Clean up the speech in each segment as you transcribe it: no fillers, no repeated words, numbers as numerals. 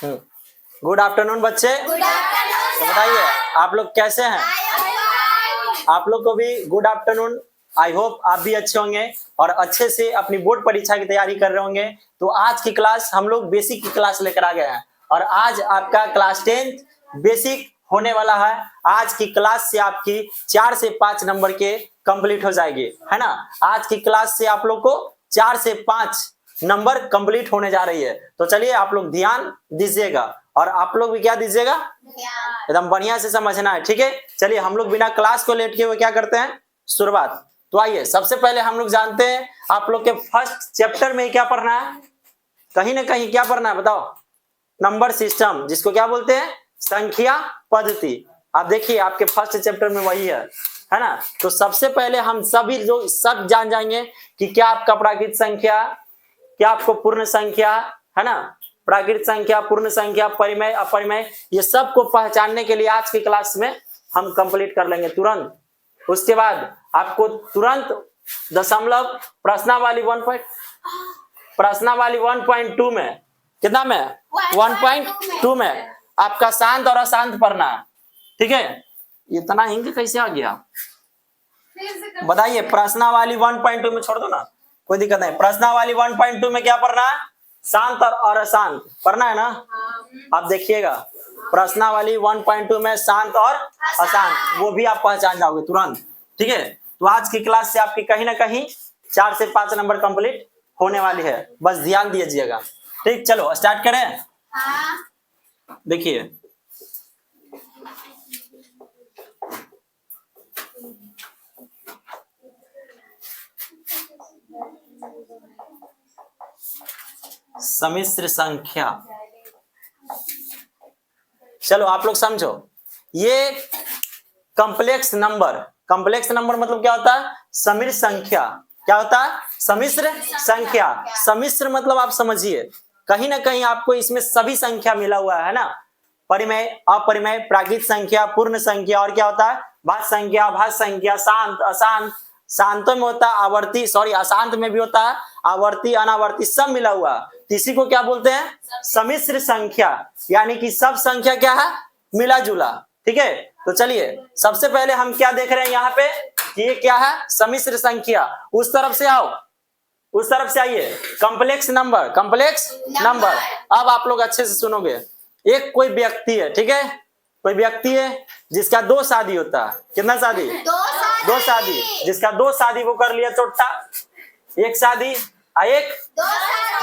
Good afternoon बच्चे। Good afternoon. तो बताइए आप लोग कैसे हैं? आप लोग को भी गुड आफ्टरनून। आई होप आप भी अच्छे होंगे और अच्छे से अपनी बोर्ड परीक्षा की तैयारी कर रहे होंगे। तो आज की क्लास हम लोग बेसिक की क्लास लेकर आ गए हैं और आज आपका क्लास 10 बेसिक होने वाला है। आज की क्लास से आपकी 4 से 5 नंबर के कंप्लीट हो जाएगी, है ना। आज की क्लास से आप लोग को 4 से 5 नंबर कंप्लीट होने जा रही है। तो चलिए आप लोग ध्यान दीजिएगा और आप लोग भी क्या दीजिएगा, एकदम बढ़िया से समझना है, ठीक है। चलिए हम लोग बिना क्लास को लेट के हुए क्या करते हैं, शुरुआत। तो आइए सबसे पहले हम लोग जानते हैं आप लोग के फर्स्ट चैप्टर में क्या पढ़ना है, कहीं ना कहीं क्या पढ़ना है बताओ, नंबर सिस्टम, जिसको क्या बोलते हैं, संख्या पद्धति। आप देखिए आपके फर्स्ट चैप्टर में वही है ना। तो सबसे पहले हम सभी जो सब जान जाएंगे कि क्या आपका प्राकृत संख्या, क्या आपको पूर्ण संख्या, है ना, प्राकृत संख्या, पूर्ण संख्या, परिमेय, अपरिमेय, ये सब को पहचानने के लिए आज की क्लास में हम कंप्लीट कर लेंगे तुरंत। उसके बाद आपको तुरंत दशमलव प्रश्नावली 1.2 में, कितना में, 1.2 में आपका शांत और अशांत पढ़ना है, ठीक है। इतना हिंदी कैसे आ गया बताइए। प्रश्नावली 1.2 में छोड़ दो ना, कोई दिक्कत नहीं। प्रश्नावली 1.2 में क्या पढ़ना है, शांत और अशांत पढ़ना है ना। आप देखिएगा प्रश्नावली 1.2 में शांत और अशांत, वो भी आप पहचान जाओगे तुरंत, ठीक है। तो आज की क्लास से आपकी कहीं ना कहीं 4 से 5 नंबर कंप्लीट होने वाली है, बस ध्यान दीजिएगा, ठीक। चलो स्टार्ट करें। देखिए सम्मिश्र संख्या, चलो आप लोग समझो, ये कॉम्प्लेक्स नंबर, कॉम्प्लेक्स नंबर मतलब क्या होता है, सम्मिश्र संख्या। क्या होता है, सम्मिश्र संख्या। सम्मिश्र मतलब आप समझिए कहीं ना कहीं आपको इसमें सभी संख्या मिला हुआ है ना, परिमेय, अपरिमेय, प्राकृत संख्या, पूर्ण संख्या, और क्या होता है, भाज्य संख्या, भाज्य संख्या, शांत, अशांत, शांतों में होता है आवर्ती, सॉरी अशांत में भी होता है आवर्ती, अनावर्ती, सब मिला हुआ। तो इसी को क्या बोलते हैं, सम्मिश्र संख्या, यानी कि सब संख्या क्या है, मिला जुला, ठीक है। तो चलिए सबसे पहले हम क्या देख रहे हैं यहाँ पे कि ये क्या है, सम्मिश्र संख्या। उस तरफ से आओ, उस तरफ से आइए, कॉम्प्लेक्स नंबर, कॉम्प्लेक्स नंबर। अब आप लोग अच्छे से सुनोगे, एक कोई व्यक्ति है, ठीक है, कोई व्यक्ति है जिसका 2 शादी होता है। कितना शादी, 2 शादी, जिसका 2 शादी वो कर लिया चोट्टा, 1 शादी, एक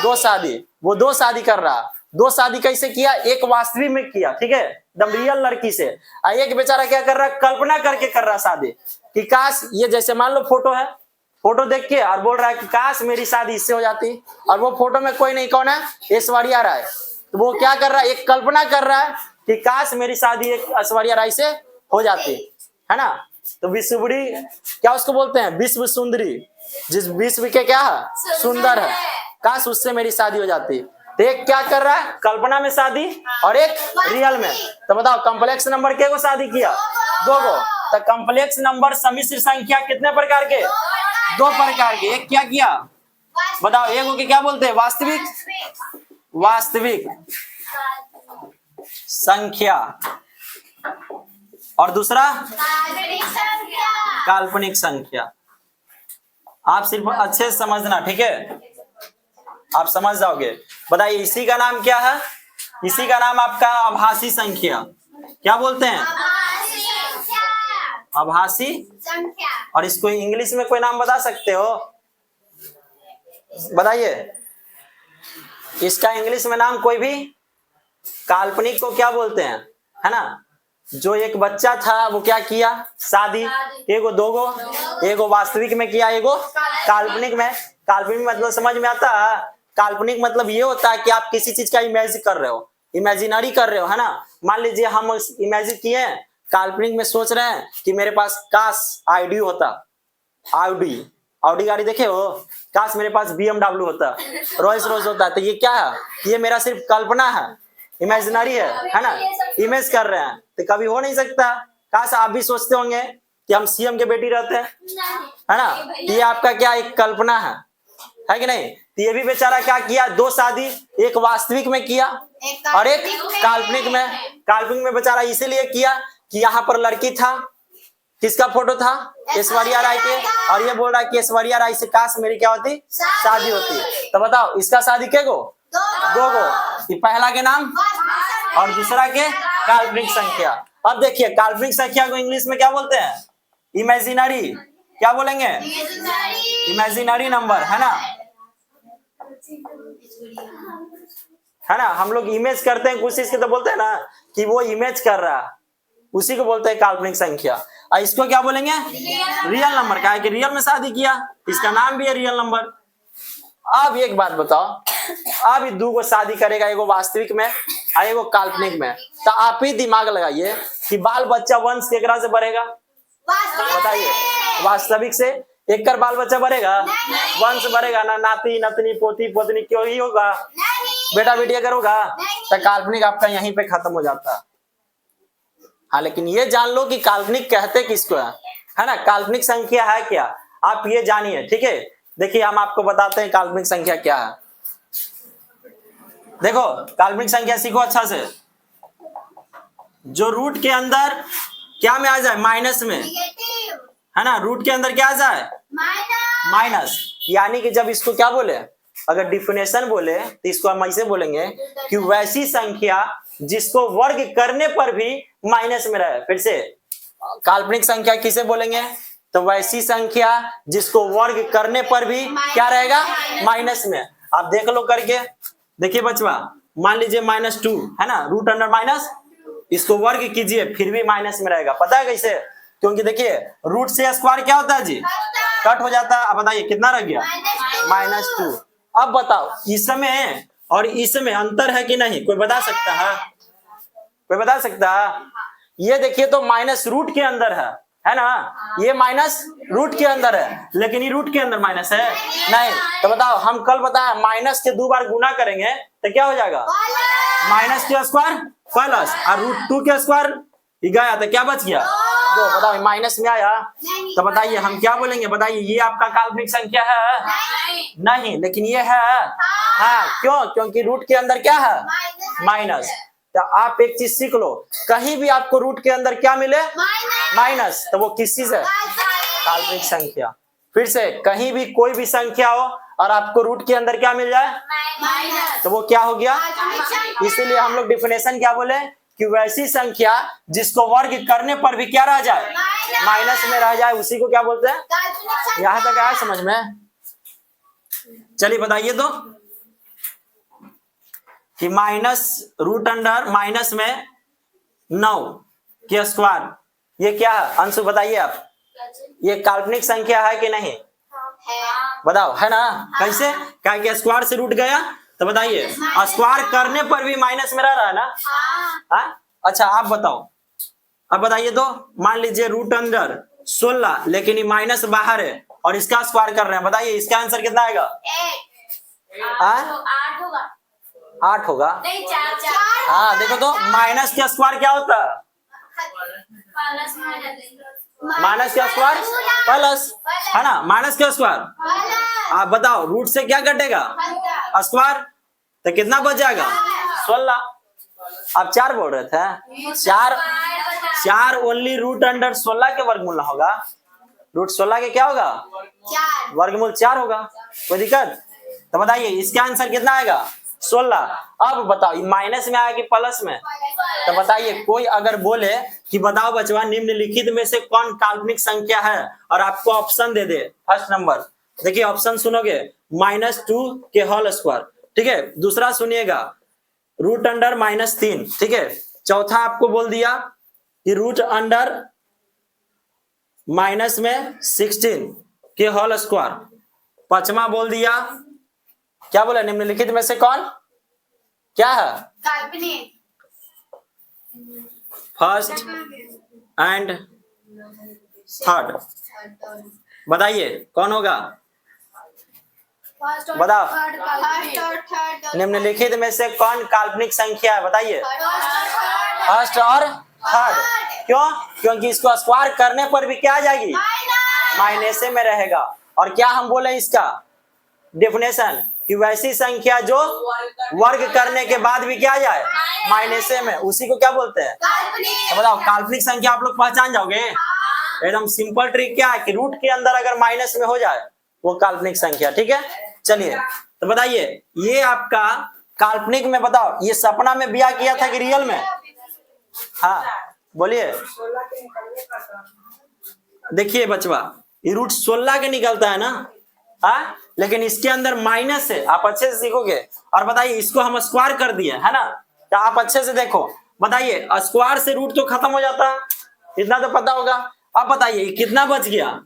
2 शादी, वो 2 शादी कर रहा। 2 शादी कैसे किया, एक वास्तविक में किया, ठीक है, एकदम रियल लड़की से, एक बेचारा क्या कर रहा है, कल्पना करके कर रहा शादी, कि काश ये, जैसे मान लो फोटो है, फोटो देख के और बोल रहा है कि काश मेरी शादी इससे हो जाती, और वो फोटो में कोई नहीं, कौन है, ऐश्वर्या राय। तो वो क्या कर रहा है, एक कल्पना कर रहा है कि काश मेरी शादी एक ऐश्वर्या राय से हो जाती, है ना। तो विश्वबड़ी क्या उसको बोलते हैं, विश्व सुंदरी, जिस विश्व के क्या है, सुंदर है, काश उससे मेरी शादी हो जाती। तो एक क्या कर रहा है, कल्पना में शादी, और एक रियल में। तो बताओ कॉम्प्लेक्स नंबर के को शादी किया, 2 को। तो कॉम्प्लेक्स नंबर सम्मिश्र संख्या कितने प्रकार के, 2 प्रकार के। एक क्या किया बताओ, एक को क्या बोलते हैं, वास्तविक, वास्तविक संख्या, और दूसरा काल्पनिक संख्या। आप सिर्फ अच्छे से समझना, ठीक है, आप समझ जाओगे। बताइए इसी का नाम क्या है, इसी का नाम आपका आभासी संख्या, क्या बोलते हैं, आभासी संख्या। और इसको इंग्लिश में कोई नाम बता सकते हो, बताइए इसका इंग्लिश में नाम कोई भी। काल्पनिक को क्या बोलते हैं, है ना, जो एक बच्चा था वो क्या किया, शादी, एगो 2 गो, एगो वास्तविक में किया, एगो काल्पनिक में। काल्पनिक मतलब समझ में आता है, काल्पनिक मतलब ये होता है कि आप किसी चीज का इमेजिन कर रहे हो, इमेजिनरी कर रहे हो, है ना। मान लीजिए हम इमेजिन किए, काल्पनिक में सोच रहे हैं कि मेरे पास काश आईडी होता, ऑडी गाड़ी देखे हो, काश मेरे पास BMW होता, रोल्स रॉयस होता। तो ये क्या है, ये मेरा सिर्फ कल्पना है, इमेजिनरी है ना, इमेज कर रहे हैं, तो कभी हो नहीं सकता। काश आप भी सोचते होंगे कि हम CM के बेटी रहते हैं, है ना। ये आपका क्या एक कल्पना है है कि नहीं? तो ये भी बेचारा क्या किया, दो शादी, एक वास्तविक में किया और एक काल्पनिक में। काल्पनिक में बेचारा इसीलिए किया कि यहाँ पर लड़की था, किसका फोटो था, ऐश्वर्या राय के, और ये बोल रहा है कि ऐश्वर्या राय से काश मेरी क्या होती, शादी होती। तो बताओ इसका शादी के गो, दो गो, ये पहला के नाम और दूसरा के काल्पनिक संख्या। अब देखिए काल्पनिक संख्या को इंग्लिश में क्या बोलते हैं, इमेजिनरी, क्या बोलेंगे, इमेजिनरी नंबर, है ना, है ना। हम लोग इमेज करते हैं कुछ चीज के, तो बोलते हैं ना कि वो इमेज कर रहा, उसी को बोलते हैं काल्पनिक संख्या। और इसको क्या बोलेंगे, रियल नंबर, क्या है कि रियल में शादी किया, इसका नाम भी है रियल नंबर। अब एक बात बताओ, अब ये दो को शादी करेगा, एगो वास्तविक में और एगो काल्पनिक में, तो आप ही दिमाग लगाइए कि बाल बच्चा वंश केकरा से बढ़ेगा, बताइए, वास्तविक से एक कर बाल बच्चा बढ़ेगा, वंश बढ़ेगा ना, नाती नतनी पोती पोतनी क्यों ही होगा, बेटा बेटी अगर होगा, तो काल्पनिक आपका यहीं पे खत्म हो जाता। हाँ, लेकिन ये जान लो कि काल्पनिक कहते किसको है ना, काल्पनिक संख्या है क्या, आप ये जानिए, ठीक है। देखिए हम आपको बताते हैं काल्पनिक संख्या क्या है। देखो काल्पनिक संख्या सीखो अच्छा से, जो रूट के अंदर क्या में आ जाए, माइनस में, है ना, रूट के अंदर क्या आ जाए, माइनस। यानी कि जब इसको क्या बोले, अगर डिफिनेशन बोले तो इसको हम ऐसे बोलेंगे कि वैसी संख्या जिसको वर्ग करने पर भी माइनस में रहे। फिर से, काल्पनिक संख्या किसे बोलेंगे, तो वैसी संख्या जिसको वर्ग करने पर भी क्या रहेगा, माइनस में। आप देख लो करके, देखिए बचवा, मान लीजिए -2 है ना, रूट अंडर माइनस, इसको वर्ग कीजिए फिर भी माइनस में रहेगा। पता है कैसे, क्योंकि देखिए रूट से स्क्वायर क्या होता है जी, कट हो जाता है। अब बताइए कितना रह गया, -2। अब बताओ इसमें और इसमें अंतर है कि नहीं, कोई बता सकता है, कोई बता सकता है? ये देखिए तो माइनस रूट के अंदर है ना, ये माइनस रूट के अंदर है, लेकिन ये रूट के अंदर माइनस है नहीं। तो बताओ, हम कल बताया माइनस के 2 बार गुना करेंगे तो क्या हो जाएगा, माइनस के स्क्वायर प्लस और रूट 2 के स्क्वायर गया तो क्या बच गया, 2। बताओ माइनस में आया, तो बताइए हम क्या बोलेंगे, बताइए ये आपका काल्पनिक संख्या है, नहीं, लेकिन ये है, हाँ, क्यों, क्योंकि रूट के अंदर क्या है, माइनस। तो आप एक चीज सीख लो, कहीं भी आपको रूट के अंदर क्या मिले, माइनस, तो वो किस चीज है, काल्पनिक संख्या। फिर से, कहीं भी कोई भी संख्या हो और आपको रूट के अंदर क्या मिल जाए, तो वो क्या हो गया। इसीलिए हम लोग डिफिनेशन क्या बोले कि वैसी संख्या जिसको वर्ग करने पर भी क्या रह जाए, माइनस में रह जाए, उसी को क्या बोलते हैं। यहां तक आया समझ में? चलिए बताइए तो कि माइनस रूट अंडर माइनस में 9 के स्क्वायर, ये क्या है, अंशु बताइए आप, ये काल्पनिक संख्या है कि नहीं, बताओ, है ना। कैसे, क्या कि स्क्वायर से रूट गया, तो बताइए स्क्वायर करने पर भी माइनस में रह रहा है ना, हाँ। अच्छा आप बताओ, अब बताइए तो, मान लीजिए रूट अंडर 16, लेकिन ये माइनस बाहर है और इसका स्क्वायर कर रहे हैं, बताइए इसका आंसर कितना आएगा, 8 होगा। हाँ देखो तो, माइनस का स्क्वायर क्या होता है, माइनस का स्क्वायर प्लस, है ना, माइनस का स्क्वायर। आप बताओ रूट से क्या कटेगा, स्क्वायर, तो कितना बच जाएगा, 16। आप 4 बोल रहे थे, 4 ओनली रूट अंडर 16 के वर्गमूल होगा, रूट 16 के क्या होगा, वर्गमूल 4 होगा, कोई दिक्कत। तो बताइए इसका आंसर कितना आएगा, 16। अब बताओ माइनस में आया कि प्लस में, तो बताइए कोई अगर बोले कि बताओ बचवा निम्नलिखित में से कौन काल्पनिक संख्या है, और आपको ऑप्शन दे दे, फर्स्ट नंबर देखिए ऑप्शन सुनोगे, -2 के होल स्क्वायर, ठीक है, दूसरा सुनिएगा रूट अंडर -3, ठीक है, चौथा आपको बोल दिया कि रूट अंडर माइनस में 16 के होल स्क्वायर, पांचवा बोल दिया क्या बोला, निम्नलिखित में से कौन क्या है, काल्पनिक, फर्स्ट एंड थर्ड, बताइए कौन होगा, बताओ निम्नलिखित में से कौन काल्पनिक संख्या है, बताइए फर्स्ट और थर्ड। क्यों, क्योंकि इसको स्क्वायर करने पर भी क्या आ जाएगी, माइनस में रहेगा। और क्या हम बोले इसका डेफिनेशन कि वैसी संख्या जो वर्ग करने के बाद भी क्या जाए माइनसे में, उसी को क्या बोलते हैं? तो बताओ काल्पनिक संख्या आप लोग पहचान जाओगे? एकदम सिंपल ट्रिक क्या है कि रूट के अंदर अगर माइनस में हो जाए वो काल्पनिक संख्या। ठीक है, चलिए तो बताइए ये आपका काल्पनिक में बताओ ये सपना में ब्याह किया था कि रियल में? हाँ बोलिए। देखिए बचवा ये रूट 16 के निकलता है ना, हाँ, लेकिन इसके अंदर माइनस है, आप अच्छे से सीखोगे। और बताइए इसको हम स्क्वायर कर दिए है ना, तो आप अच्छे से देखो। बताइए स्क्वायर से रूट तो खत्म हो जाता है, इतना तो पता होगा। अब बताइए कितना बच गया?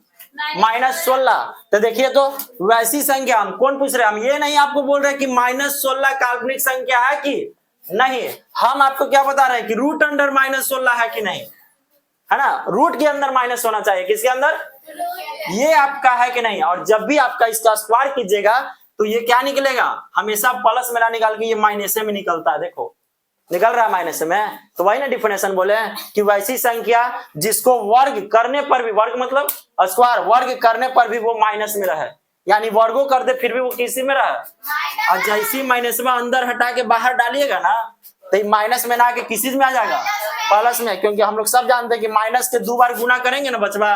-16। तो देखिए तो वैसी संख्या हम कौन पूछ रहे हैं? हम ये नहीं आपको बोल रहे कि -16 काल्पनिक संख्या है कि नहीं, हम आपको क्या बता रहे हैं कि रूट अंडर -16 है कि नहीं, है ना। रूट के अंदर माइनस होना चाहिए, किसके अंदर? ये आपका है कि नहीं। और जब भी आपका इसका स्क्वायर कीजिएगा तो ये क्या निकलेगा? हमेशा प्लस में ना निकाल के ये माइनस में निकलता है। देखो निकल रहा है माइनस में, तो वही ना डिफिनेशन बोले कि वैसी संख्या जिसको वर्ग करने पर भी, वर्ग मतलब स्क्वायर, वर्ग करने पर भी वो माइनस में रहे, यानी वर्गो कर दे फिर भी वो किसी में रहे। और जैसी माइनस में अंदर हटा के बाहर डालिएगा ना तो माइनस में ना आके किसी में आ जाएगा प्लस में, क्योंकि हम लोग सब जानते हैं कि माइनस के 2 बार गुना करेंगे ना बचवा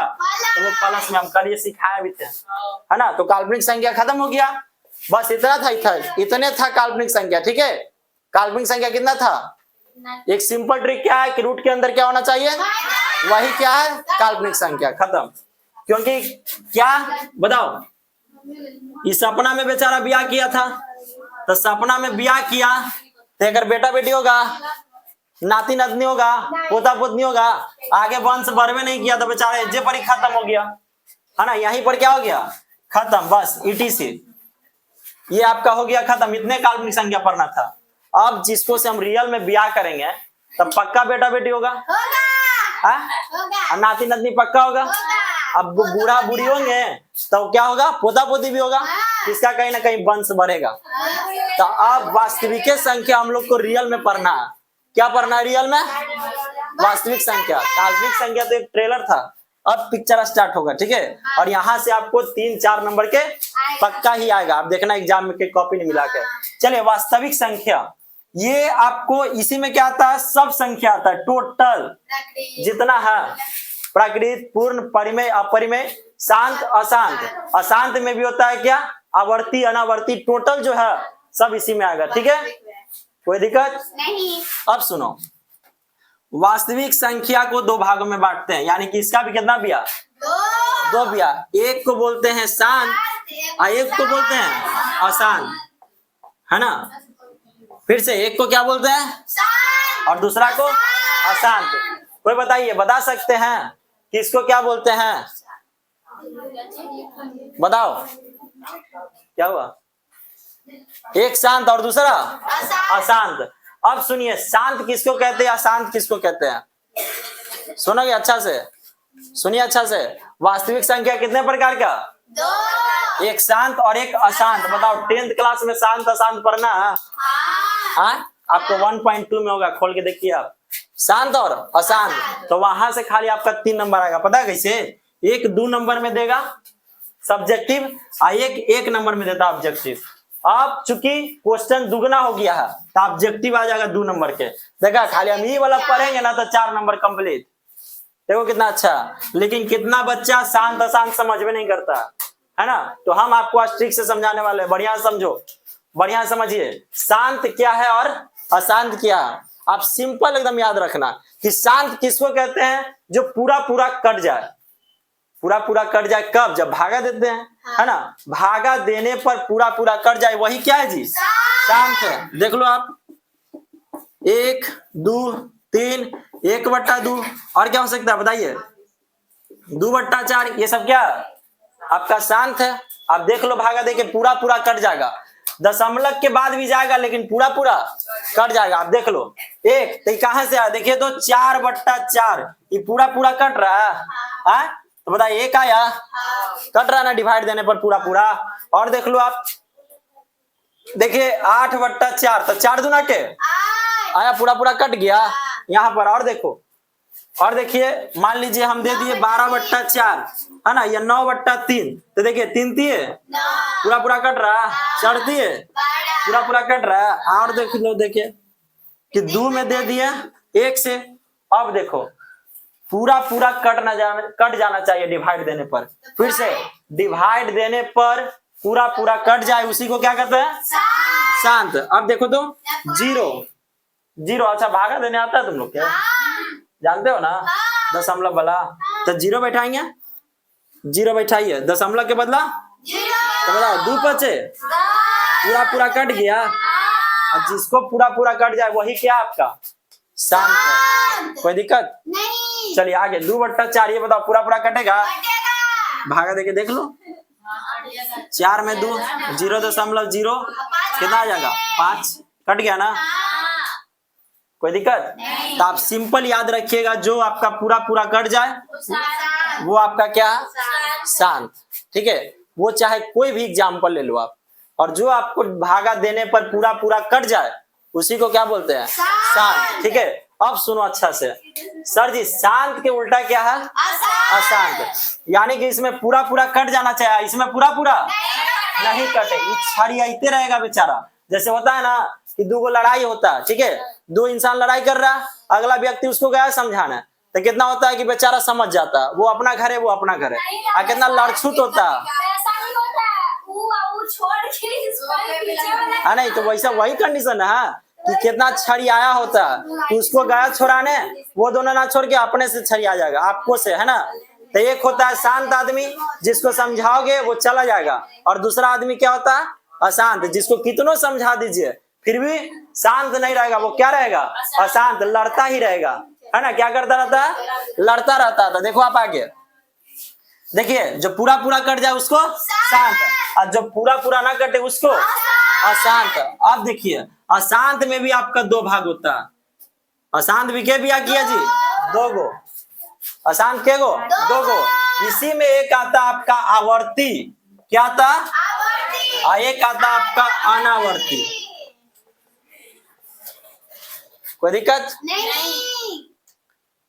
तो वो प्लस में, हम कल ये सिखाए भी थे, है ना। तो काल्पनिक संख्या खत्म हो गया, बस इतना था, इतने था काल्पनिक संख्या। ठीक है, काल्पनिक संख्या कितना था? एक सिंपल ट्रिक क्या है कि रूट के अंदर क्या होना चाहिए, वही क्या है काल्पनिक संख्या, खत्म। क्योंकि क्या बताओ इस सपना में बेचारा ब्याह किया था, तो सपना में ब्याह किया तो अगर बेटा बेटी होगा, नाती नातनी होगा, पोता पोतनी होगा, आगे वंश बढ़वे नहीं किया तो बेचारा एजे पर ही खत्म हो गया, है ना। यहीं पर क्या हो गया? खत्म, बस ETC ये आपका हो गया खत्म। इतने काल्पनिक संख्या पढ़ना था। अब जिसको से हम रियल में ब्याह करेंगे तब पक्का बेटा बेटी होगा, नाती नातनी पक्का होगा। अब बूढ़ा बूढ़ी होंगे तो क्या होगा? पोता पोती भी होगा, इसका कहीं ना कहीं वंश बढ़ेगा। तो अब वास्तविक संख्या हम लोग को रियल में पढ़ना है। क्या पढ़ना है रियल में? वास्तविक संख्या। काल्पनिक संख्या तो एक ट्रेलर था, अब पिक्चर स्टार्ट होगा। ठीक है, और यहाँ से आपको 3-4 नंबर के पक्का ही आएगा, आप देखना एग्जाम में के कॉपी नहीं मिला के। चलिए वास्तविक संख्या, ये आपको इसी में क्या आता है? सब संख्या आता है, टोटल जितना है, प्राकृत, पूर्ण, परिमेय, अपरिमेय, शांत, अशांत। अशांत में भी होता है क्या? आवर्ती, अनावर्ती, टोटल जो है सब इसी में आएगा। ठीक है, कोई दिक्कत नहीं। अब सुनो, वास्तविक संख्या को 2 भागों में बांटते हैं, यानी कि इसका भी कितना ब्याह? 2 ब्याह। एक को बोलते हैं शांत और एक को बोलते हैं अशांत, है ना। फिर से, एक को क्या बोलते हैं और दूसरा को अशांत। कोई बताइए, बता सकते हैं कि इसको क्या बोलते हैं? बताओ क्या हुआ? एक शांत और दूसरा अशांत। अब सुनिए, शांत किसको कहते हैं, अशांत किसको कहते हैं? सुनोगे अच्छा से, सुनिए अच्छा से। वास्तविक संख्या कितने प्रकार का? 2। एक शांत और एक अशांत। बताओ 10th क्लास में शांत अशांत पढ़ना है? हाँ, आपको 1.2 में होगा, खोल के देखिए आप, शांत और अशांत। तो वहां से खाली आपका 3 नंबर आएगा। पता है कैसे? एक 2 नंबर में देगा सब्जेक्टिव और एक नंबर में देता ऑब्जेक्टिव। अब चूंकि क्वेश्चन दुगना हो गया है तो ऑब्जेक्टिव आ जाएगा 2 नंबर के। देखा, खाली हम ये वाला पढ़ेंगे ना तो 4 नंबर कंप्लीट। देखो कितना अच्छा। लेकिन कितना बच्चा शांत अशांत समझ में नहीं करता, है ना। तो हम आपको आज ट्रिक से समझाने वाले हैं, बढ़िया समझो, बढ़िया समझिए। शांत क्या है और अशांत क्या है, आप सिंपल एकदम याद रखना कि शांत किसको कहते हैं? जो पूरा पूरा कट जाए। पूरा पूरा कट जाए कब? जब भागा देते हैं, है ना। भागा देने पर पूरा पूरा कट जाए, वही क्या है जी? शांत है। देख लो आप, 1, 2, 3, 1/2 और क्या हो सकता है बताइए? 2/4, ये सब क्या आपका शांत है। आप देख लो, भागा दे के पूरा पूरा कट जाएगा, दशमलव के बाद भी जाएगा लेकिन पूरा पूरा कट जाएगा। आप देख लो, 1 तो कहां से आया? देखिए तो 4/4, ये पूरा पूरा कट रहा है, तो बताइए 1 आया, कट रहा ना डिवाइड देने पर पूरा पूरा। और देख लो आप, देखिए 8/4, तो 4 दूना के आया, पूरा पूरा कट गया यहाँ पर। और देखो और देखिए मान लीजिए हम दे दिए 12/4 है ना, या 9/3, तो देखिए 3 तिये पूरा पूरा कट रहा, 4 तिये पूरा पूरा कट रहा है। और देख लो, देखिए कि 2 में दे दिए 1 से। अब देखो पूरा पूरा कट जाना चाहिए डिवाइड देने पर। फिर से डिवाइड देने पर पूरा पूरा कट जाए, उसी को क्या कहते हैं? शांत। अब देखो तो 0। अच्छा भागा देने आता है तुम लोग क्या? जानते हो ना दशमलव वाला? तो 0 बैठाएंगे, 0 बैठाइए, दशमलव के बदला तो बताओ 2 बचे, पूरा पूरा कट गया। और जिसको पूरा पूरा कट जाए वही क्या आपका शांत है। कोई दिक्कत नहीं। चलिए आगे 2/4, ये बताओ पूरा पूरा कटेगा? भागा देके देख लो, 4 में 2 0.0 कितना आ जाएगा? 5। कट गया ना? कोई दिक्कत? तो आप सिंपल याद रखिएगा, जो आपका पूरा पूरा कट जाए वो आपका क्या? शांत। ठीक है, वो चाहे कोई भी एग्जाम्पल ले लो आप, और जो आपको भागा देने पर पूरा पूरा कट जाए उसी को क्या बोलते हैं? शांत। ठीक है, अब सुनो अच्छा से। सर जी शांत के उल्टा क्या है? अशांत। यानी कि इसमें पूरा पूरा कट जाना चाहिए, इसमें पूरा पूरा नहीं कटे, ये छड़ियाते रहेगा बेचारा। जैसे होता है ना कि 2 को लड़ाई होता है, ठीक है, 2 इंसान लड़ाई कर रहा है, अगला व्यक्ति उसको गया समझाना, तो कितना होता है कि बेचारा समझ जाता है, वो अपना घर है, वो अपना घर है, और कितना लड़छूत होता है। नहीं तो वैसा वही कंडीशन है कि कितना छड़ियाया होता है, तो उसको गया छोड़ाने, वो दोनों ना छोड़ के अपने से छड़िया जाएगा, आपको से, है ना। तो एक होता है शांत आदमी, जिसको समझाओगे वो चला जाएगा, और दूसरा आदमी क्या होता है? अशांत, जिसको कितनों समझा दीजिए फिर भी शांत नहीं रहेगा, वो क्या रहेगा? अशांत, लड़ता ही रहेगा, है ना। क्या करता रहता है? लड़ता रहता था। देखो आप आगे देखिए, जो पूरा पूरा कट जाए उसको शांत, और जो पूरा पूरा ना कटे उसको अशांत। अब देखिए अशांत में भी आपका 2 भाग होता है। अशांत भी क्या किया जी? 2 गो। अशांत के गो? 2 गो। इसी में एक आता आपका आवर्ती, क्या आता? और एक आता आपका अनावर्ती। कोई दिक्कत नहीं?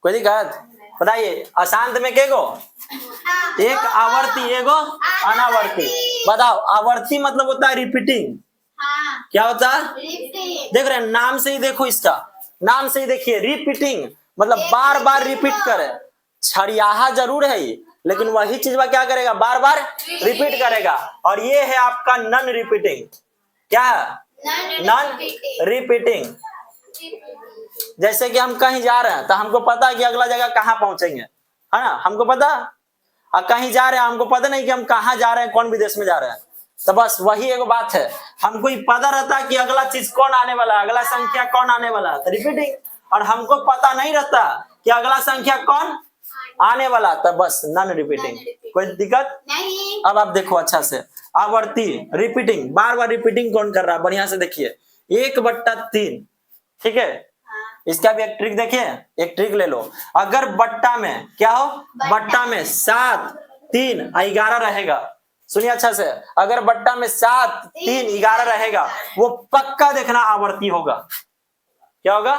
कोई दिक्कत? बताइए अशांत में के गो? एक आवर्ती, एगो अनावर्ती। बताओ आवर्ती मतलब होता है रिपीटिंग। क्या होता है? देख रहे हैं नाम से ही, देखो इसका नाम से ही देखिए, रिपीटिंग मतलब बार बार रिपीट करे। छड़ियाहा जरूर है ये, लेकिन वही चीज में क्या करेगा? बार बार रिपीट करेगा। और ये है आपका नॉन रिपीटिंग। क्या है? Non repeating. जैसे कि हम कहीं जा रहे हैं तो हमको पता है कि अगला जगह कहाँ पहुंचेंगे, है ना, हमको पता। और कहीं जा रहे हैं हमको पता नहीं कि हम कहाँ जा रहे हैं, कौन विदेश में जा रहे हैं, तो बस वही एक बात है, हमको ही पता रहता है कि अगला चीज कौन आने वाला है, अगला संख्या कौन आने वाला है, तो रिपीटिंग। और हमको पता नहीं रहता कि अगला संख्या कौन आने वाला, तो बस नॉन रिपीटिंग। कोई दिक्कत नहीं? अब आप देखो अच्छा से, आवर्ती रिपीटिंग, बार बार रिपीटिंग कौन कर रहा है? बढ़िया से देखिए 1/3। ठीक है, इसका भी एक ट्रिक देखिए, एक ट्रिक ले लो। अगर बट्टा में क्या हो? बट्टा में 7, 3, 11 रहेगा। सुनिए अच्छा से, अगर बट्टा में 7, 3, 11 रहेगा, वो पक्का देखना आवर्ती होगा। क्या होगा?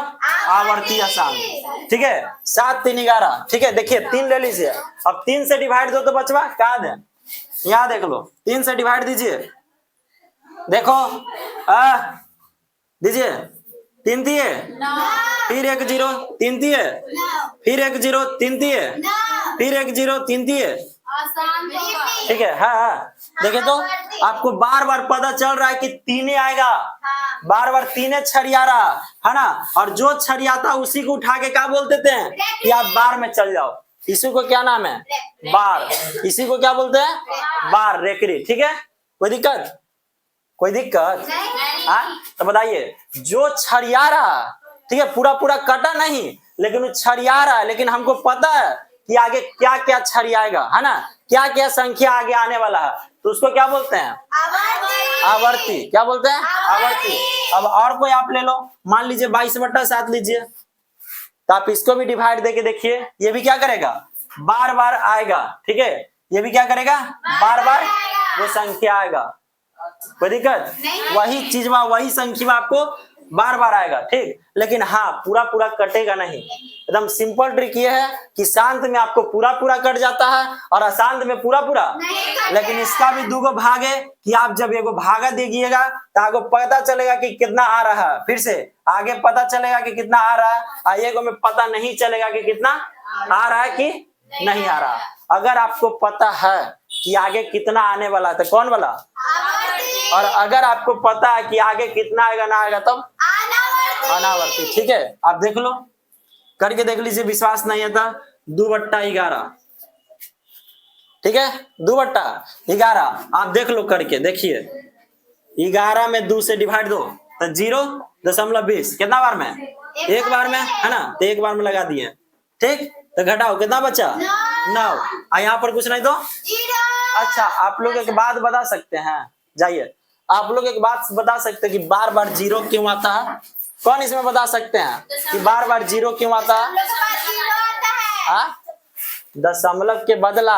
आवर्ती अशांत। ठीक है, 7, 3, 11। ठीक है, देखिए 3 ले लीजिए, अब 3 से डिवाइड दो तो बचवा कहा दे, यहाँ देख लो, 3 से डिवाइड दीजिए, देखो दीजिए, 3 दिए, फिर 1 0, 3 दिए, फिर 1 0, 3 दिए, फिर 1 0, 3 दिए। ठीक है, हाँ देखिए तो आपको बार बार पता चल रहा है कि 3 आएगा, बार बार 3 छड़िया रहा है ना। और जो छड़ियाता उसी को उठा के क्या बोल देते हैं कि आप बार में चल जाओ। इसी को क्या नाम है? बार। इसी को क्या बोलते हैं? बार, रेकरी। ठीक है, कोई दिक्कत? कोई दिक्कत? हाँ, तो बताइए जो छड़िया रहा, ठीक है, पूरा पूरा कटा नहीं, लेकिन वो छड़िया रहा है, लेकिन हमको पता है कि आगे क्या क्या छड़ियाएगा, है ना, क्या क्या संख्या आगे आने वाला है, तो उसको क्या बोलते हैं? आवर्ती। क्या बोलते हैं? आवर्ती। अब और कोई आप ले लो, मान लीजिए 22/7 लीजिए, तो आप इसको भी डिवाइड देके देखिए, ये भी क्या करेगा? बार बार आएगा। ठीक है, ये भी क्या करेगा? बार बार वो संख्या आएगा। कोई दिक्कत? वही चीज में, वही संख्या में आपको बार बार आएगा, ठीक। लेकिन हाँ पूरा पूरा कटेगा नहीं। एकदम सिंपल ट्रिक ये है कि शांत में आपको पूरा पूरा कट जाता है और अशांत में पूरा पूरा। लेकिन इसका भी दूगो भाग है कि आप जब एगो भागा दीजिएगा तो आपको पता चलेगा कि कितना आ रहा है, फिर से आगे पता चलेगा कि कितना आ रहा है, और एगो में पता नहीं चलेगा कि कितना आ रहा है कि नहीं आ रहा। अगर आपको पता है कि आगे कितना आने वाला है तो कौन वाला, और अगर आपको पता है कि आगे कितना आएगा ना आएगा तब अनावर्ती, ठीक है। आप देख लो, करके देख लीजिए, विश्वास नहीं है तो 2/11, ठीक है, 2/11 आप देख लो करके देखिए। 11 में 2 से डिवाइड दो तो 0.20, कितना बार में, एक बार में है ना, तो एक बार में लगा दिए, ठीक। तो घटाओ कितना बचा, 9। यहाँ पर कुछ नहीं तो अच्छा, आप लोग एक बात बता सकते हैं, जाइए आप लोग एक बात बता सकते हैं कि बार बार 0 क्यों आता है? कौन इसमें बता सकते हैं कि बार बार 0 क्यों आता है? दशमलव के बदला,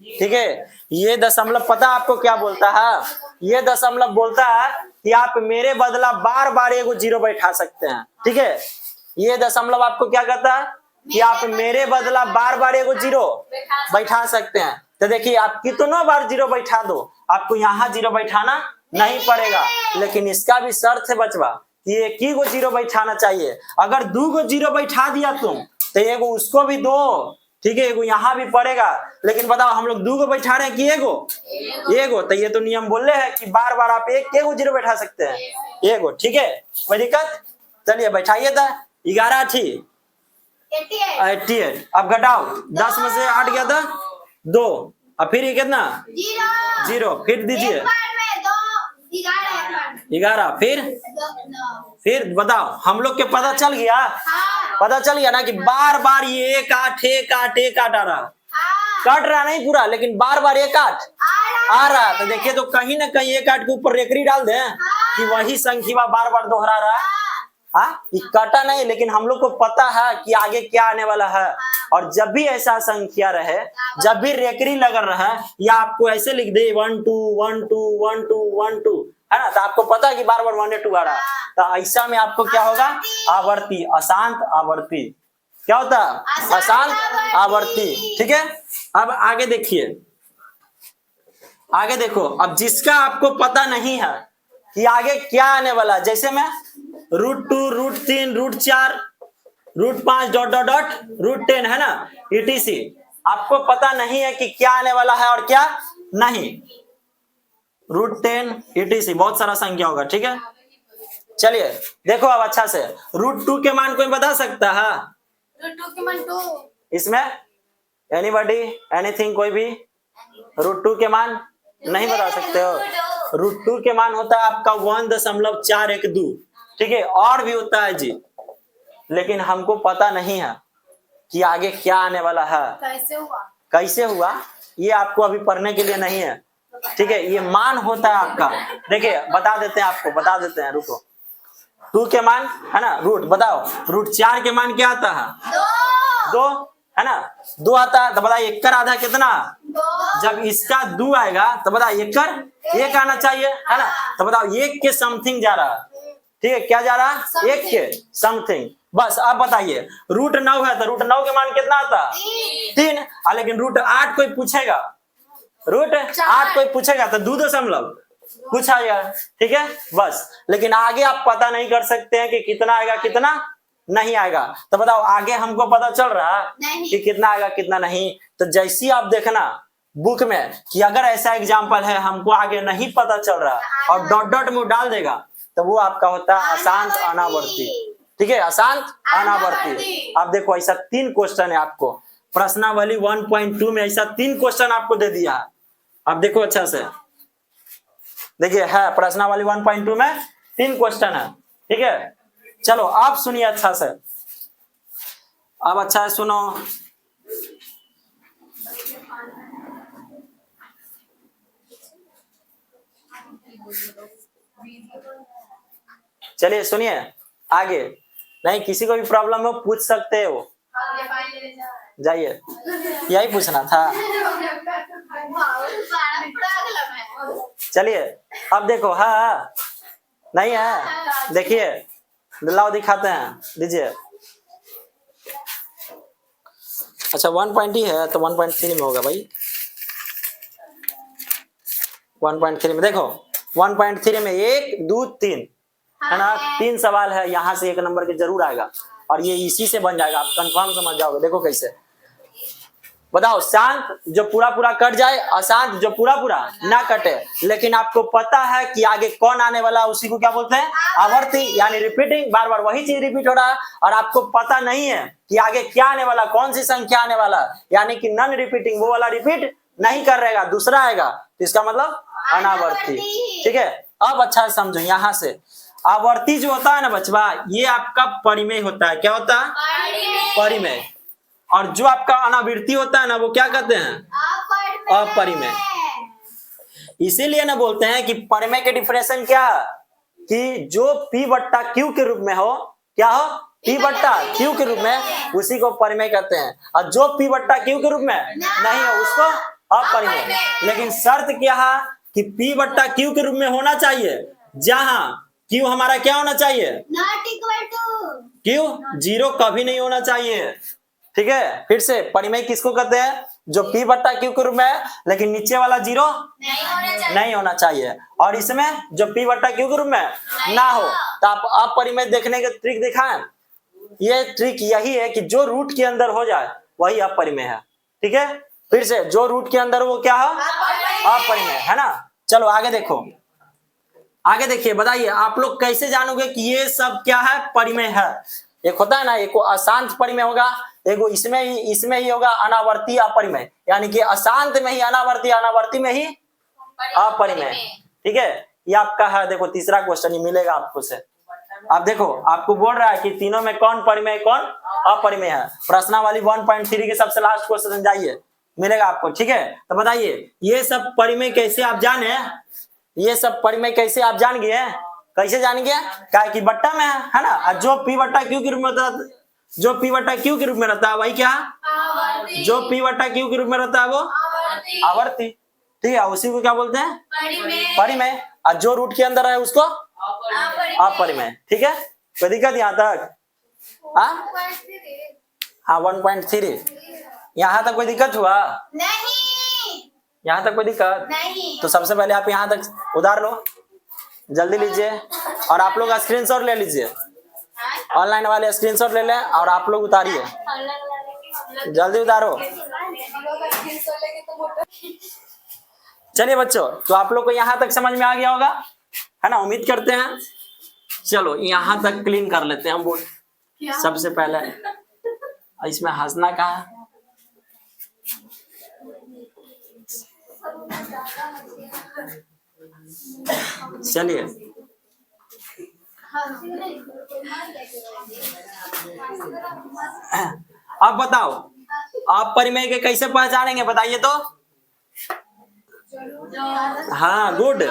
ठीक है। ये दशमलव पता आपको क्या बोलता है? ये दशमलव बोलता है कि आप मेरे बदला बार बार एगो 0 बैठा सकते हैं, ठीक है। ये दशमलव आपको क्या कहता है कि आप मेरे बदला बार बार एगो 0 बैठा सकते हैं। तो देखिए आप कितनों बार 0 बैठा दो, आपको यहाँ 0 बैठाना नहीं पड़ेगा। लेकिन इसका भी शर्त है बचवा कि एक ही गो 0 बैठाना चाहिए। अगर 2 गो 0 बैठा दिया तुम तो एगो उसको भी दो, ठीक है, एगो यहाँ भी पड़ेगा। लेकिन बताओ हम लोग 2 गो बैठा रहे हैं कि एगो, तो ये तो नियम बोले है कि बार बार आप एक 0 बैठा सकते हैं, एगो, ठीक है, कोई दिक्कत। चलिए बैठाइए था 11 थी 88। अब घटाओ 10 में से 8 गया था 2, अब फिर ये कितना 0, फिर दीजिए 11, फिर बताओ हम लोग के पता चल गया, पता चल गया ना कि बार बार ये एक आठ आ रहा, कट रहा नहीं पूरा, लेकिन बार बार 1 8 आ रहा। तो देखिए तो कहीं ना कहीं 1 8 के ऊपर रेकरी डाल दें कि वही संख्या बार बार दोहरा रहा है। ये कटा नहीं, लेकिन हम लोग को पता है कि आगे क्या आने वाला है। और जब भी ऐसा संख्या रहे, जब भी रेकरी लगा रहा है, या आपको ऐसे लिख दे 1 2 1 2 1 2 1 2, है ना, तो आपको पता है कि बार बार 1 2 आ रहा है। तो ऐसा में आपको क्या होगा, आवर्ती, अशांत आवर्ती। क्या होता है, अशांत आवर्ती, ठीक है। अब आगे देखिए, आगे देखो। अब जिसका आपको पता नहीं है कि आगे क्या आने वाला है, जैसे मैं √2 √3 √4 √5 ... √10 है ना, ETC आपको पता नहीं है कि क्या आने वाला है और क्या नहीं। √10 ETC बहुत सारा संख्या होगा, ठीक है। चलिए देखो अब अच्छा से, √2 के मान कोई बता सकता है? √2 के मान 2, इसमें एनीबॉडी एनीथिंग, कोई भी √2 के मान नहीं बता सकते हो? √2 के मान होता है आपका 1.412, ठीक है, और भी होता है जी, लेकिन हमको पता नहीं है कि आगे क्या आने वाला है। कैसे हुआ ये आपको अभी पढ़ने के लिए नहीं है, ठीक है। ये मान होता है आपका, देखिए बता देते हैं आपको, बता देते हैं, रुको। 2 के मान है ना, रूट बताओ, √4 के मान क्या आता है, 2 है ना, 2 आता है। तो बताइए 1 का आधा कितना, जब इसका 2 आएगा तो बताइए 1 का 1 आना चाहिए, है ना। तो बताओ 1 के समथिंग जा रहा है, ठीक है, क्या जा रहा है, 1 के समथिंग। बस अब बताइए √9 है तो √9 के मान कितना आता है, 3। लेकिन √8 कोई पूछेगा, √8 कोई पूछेगा तो 2 दशमलव पूछा गया, ठीक है, बस। लेकिन आगे आप पता नहीं कर सकते हैं कि कितना आएगा कितना नहीं आएगा। तो बताओ आगे हमको पता चल रहा है कि कितना आएगा कितना नहीं। तो जैसी आप देखना बुक में कि अगर ऐसा एग्जाम्पल है हमको आगे नहीं पता चल रहा और डॉट में डाल देगा, तो वो आपका होता है अशांत अनावर्ती, ठीक है, अशांत अनावर्ती। अब देखो ऐसा 3 क्वेश्चन है आपको प्रश्नावली 1.2 में, ऐसा 3 क्वेश्चन आपको दे दिया है। अब देखो अच्छा से देखिए, है प्रश्नावली 1.2 में 3 क्वेश्चन है, ठीक है। चलो आप सुनिए अच्छा से, अब अच्छा है सुनो। चलिए सुनिए आगे, नहीं किसी को भी प्रॉब्लम हो पूछ सकते हो, जाइए, यही पूछना था। चलिए अब देखो, हाँ नहीं है, देखिए लाओ दिखाते हैं, दीजिए। अच्छा 1 पॉइंट ही है तो 1.3 में होगा भाई। 1.3 में देखो, 1.3 में 1 2 3 है ना, 3 सवाल है, यहाँ से 1 नंबर के जरूर आएगा और ये इसी से बन जाएगा, आप कंफर्म समझ जाओगे। देखो कैसे, बताओ, शांत जो पूरा पूरा कट जाए, अशांत जो पूरा पूरा ना कटे, लेकिन आपको पता है कि आगे कौन आने वाला, उसी को क्या बोलते हैं, आवर्ती, यानी रिपीटिंग, बार बार वही चीज रिपीट हो रहा है और आपको पता नहीं है कि आगे क्या आने वाला, कौन सी संख्या आने वाला, यानी कि नॉन रिपीटिंग, वो वाला रिपीट नहीं कर रहेगा, दूसरा आएगा, तो इसका मतलब अनावर्ती। ठीक है, अब अच्छा से समझो, यहाँ से आवर्ती जो होता है ना बचवा, ये आपका परिमेय होता है। क्या होता है, परिमेय। और जो आपका अनावृत्ति होता है ना, वो क्या कहते हैं, अपरिमेय। इसीलिए ना बोलते हैं कि परिमेय के डिफिनेशन क्या है, कि जो P बट्टा Q के रूप में हो, क्या हो, P बट्टा Q के रूप में, उसी को परिमेय कहते हैं, और जो P बट्टा Q के रूप में नहीं हो, उसको अपरिमेय। लेकिन शर्त क्या है कि P बट्टा Q के रूप में होना चाहिए, जहां Q हमारा क्या होना चाहिए, नॉट इक्वल टू Q, 0 कभी नहीं होना चाहिए। ठीक है, फिर से परिमेय किसको कहते हैं, जो P बट्टा Q के रूप में है, लेकिन नीचे वाला 0 नहीं होना चाहिए, और इसमें जो P बट्टा Q के रूप में ना हो, तो आप अपरिमेय देखने के ट्रिक दिखाएं। ये ट्रिक यही है कि जो रूट के अंदर हो जाए वही अपरिमेय है। ठीक है, फिर से जो रूट के अंदर वो क्या है, अपरिमेय है ना। चलो आगे देखो, आगे देखिए, बताइए आप लोग कैसे जानोगे कि ये सब क्या है, परिमेय है। एक होता है ना, एक अशांत परिमेय होगा, एक इसमें ही होगा अनावर्ती अपरिमेय, यानी कि अशांत में ही अनावर्ती, अनावर्ती में ही अपरिमेय। ठीक है, ये आपका है। देखो तीसरा क्वेश्चन ही मिलेगा आपको से। आप देखो, आपको बोल रहा है कि तीनों में कौन परिमेय कौन अपरिमेय है। प्रश्नावली 1.3 के सबसे लास्ट क्वेश्चन जाइए, मिलेगा आपको। ठीक है, तो बताइए ये सब परिमेय कैसे आप जाने, ये सब परिमेय कैसे आप जान गए, कैसे जान गए, क्या कि बट्टा में है ना, और जो P बट्टा Q के रूप में रहता, जो P बट्टा Q के रूप में रहता है वही क्या, जो P बट्टा Q के रूप में रहता है वो आवर्ती। ठीक है, उसी को क्या बोलते हैं, परिमेय, और जो रूट के अंदर है उसको अपरिमेय। ठीक है, कोई दिक्कत यहाँ तक, हाँ 1.3 यहाँ तक कोई दिक्कत हुआ नहीं, यहाँ तक कोई दिक्कत नहीं। तो सबसे पहले आप यहाँ तक उधार लो, जल्दी लीजिए, और आप लोग स्क्रीनशॉट ले लीजिए, ऑनलाइन वाले स्क्रीनशॉट ले लें और आप लोग उतारिए, जल्दी उतारो। चलिए बच्चों, तो आप लोग को यहाँ तक समझ में आ गया होगा, है ना, उम्मीद करते हैं। चलो यहाँ तक क्लीन कर लेते हैं हम बोर्ड। सबसे पहले इसमें हंसना कहाँ है, चलिए अब बताओ, आप परिमेय के कैसे पहचानेंगे, बताइए तो। हाँ गुड,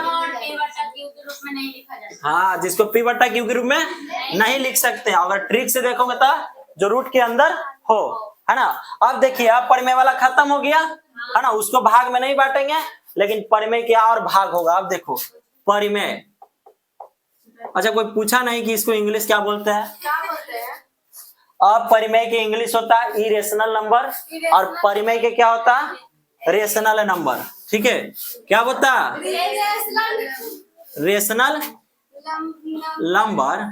हाँ जिसको P बट्टा Q के रूप में नहीं लिख सकते हैं, अगर ट्रिक से देखोगे तो जो रूट के अंदर हो, है ना। अब देखिए, अब परिमेय वाला खत्म हो गया, है ना, उसको भाग में नहीं बांटेंगे, लेकिन परिमेय क्या और भाग होगा। अब देखो परिमेय, अच्छा कोई पूछा नहीं कि इसको इंग्लिश क्या बोलते हैं, अब परिमेय के इंग्लिश होता है इरेशनल नंबर, और परिमेय के क्या होता है, रेशनल नंबर। ठीक है, क्या होता है, रेशनल नंबर,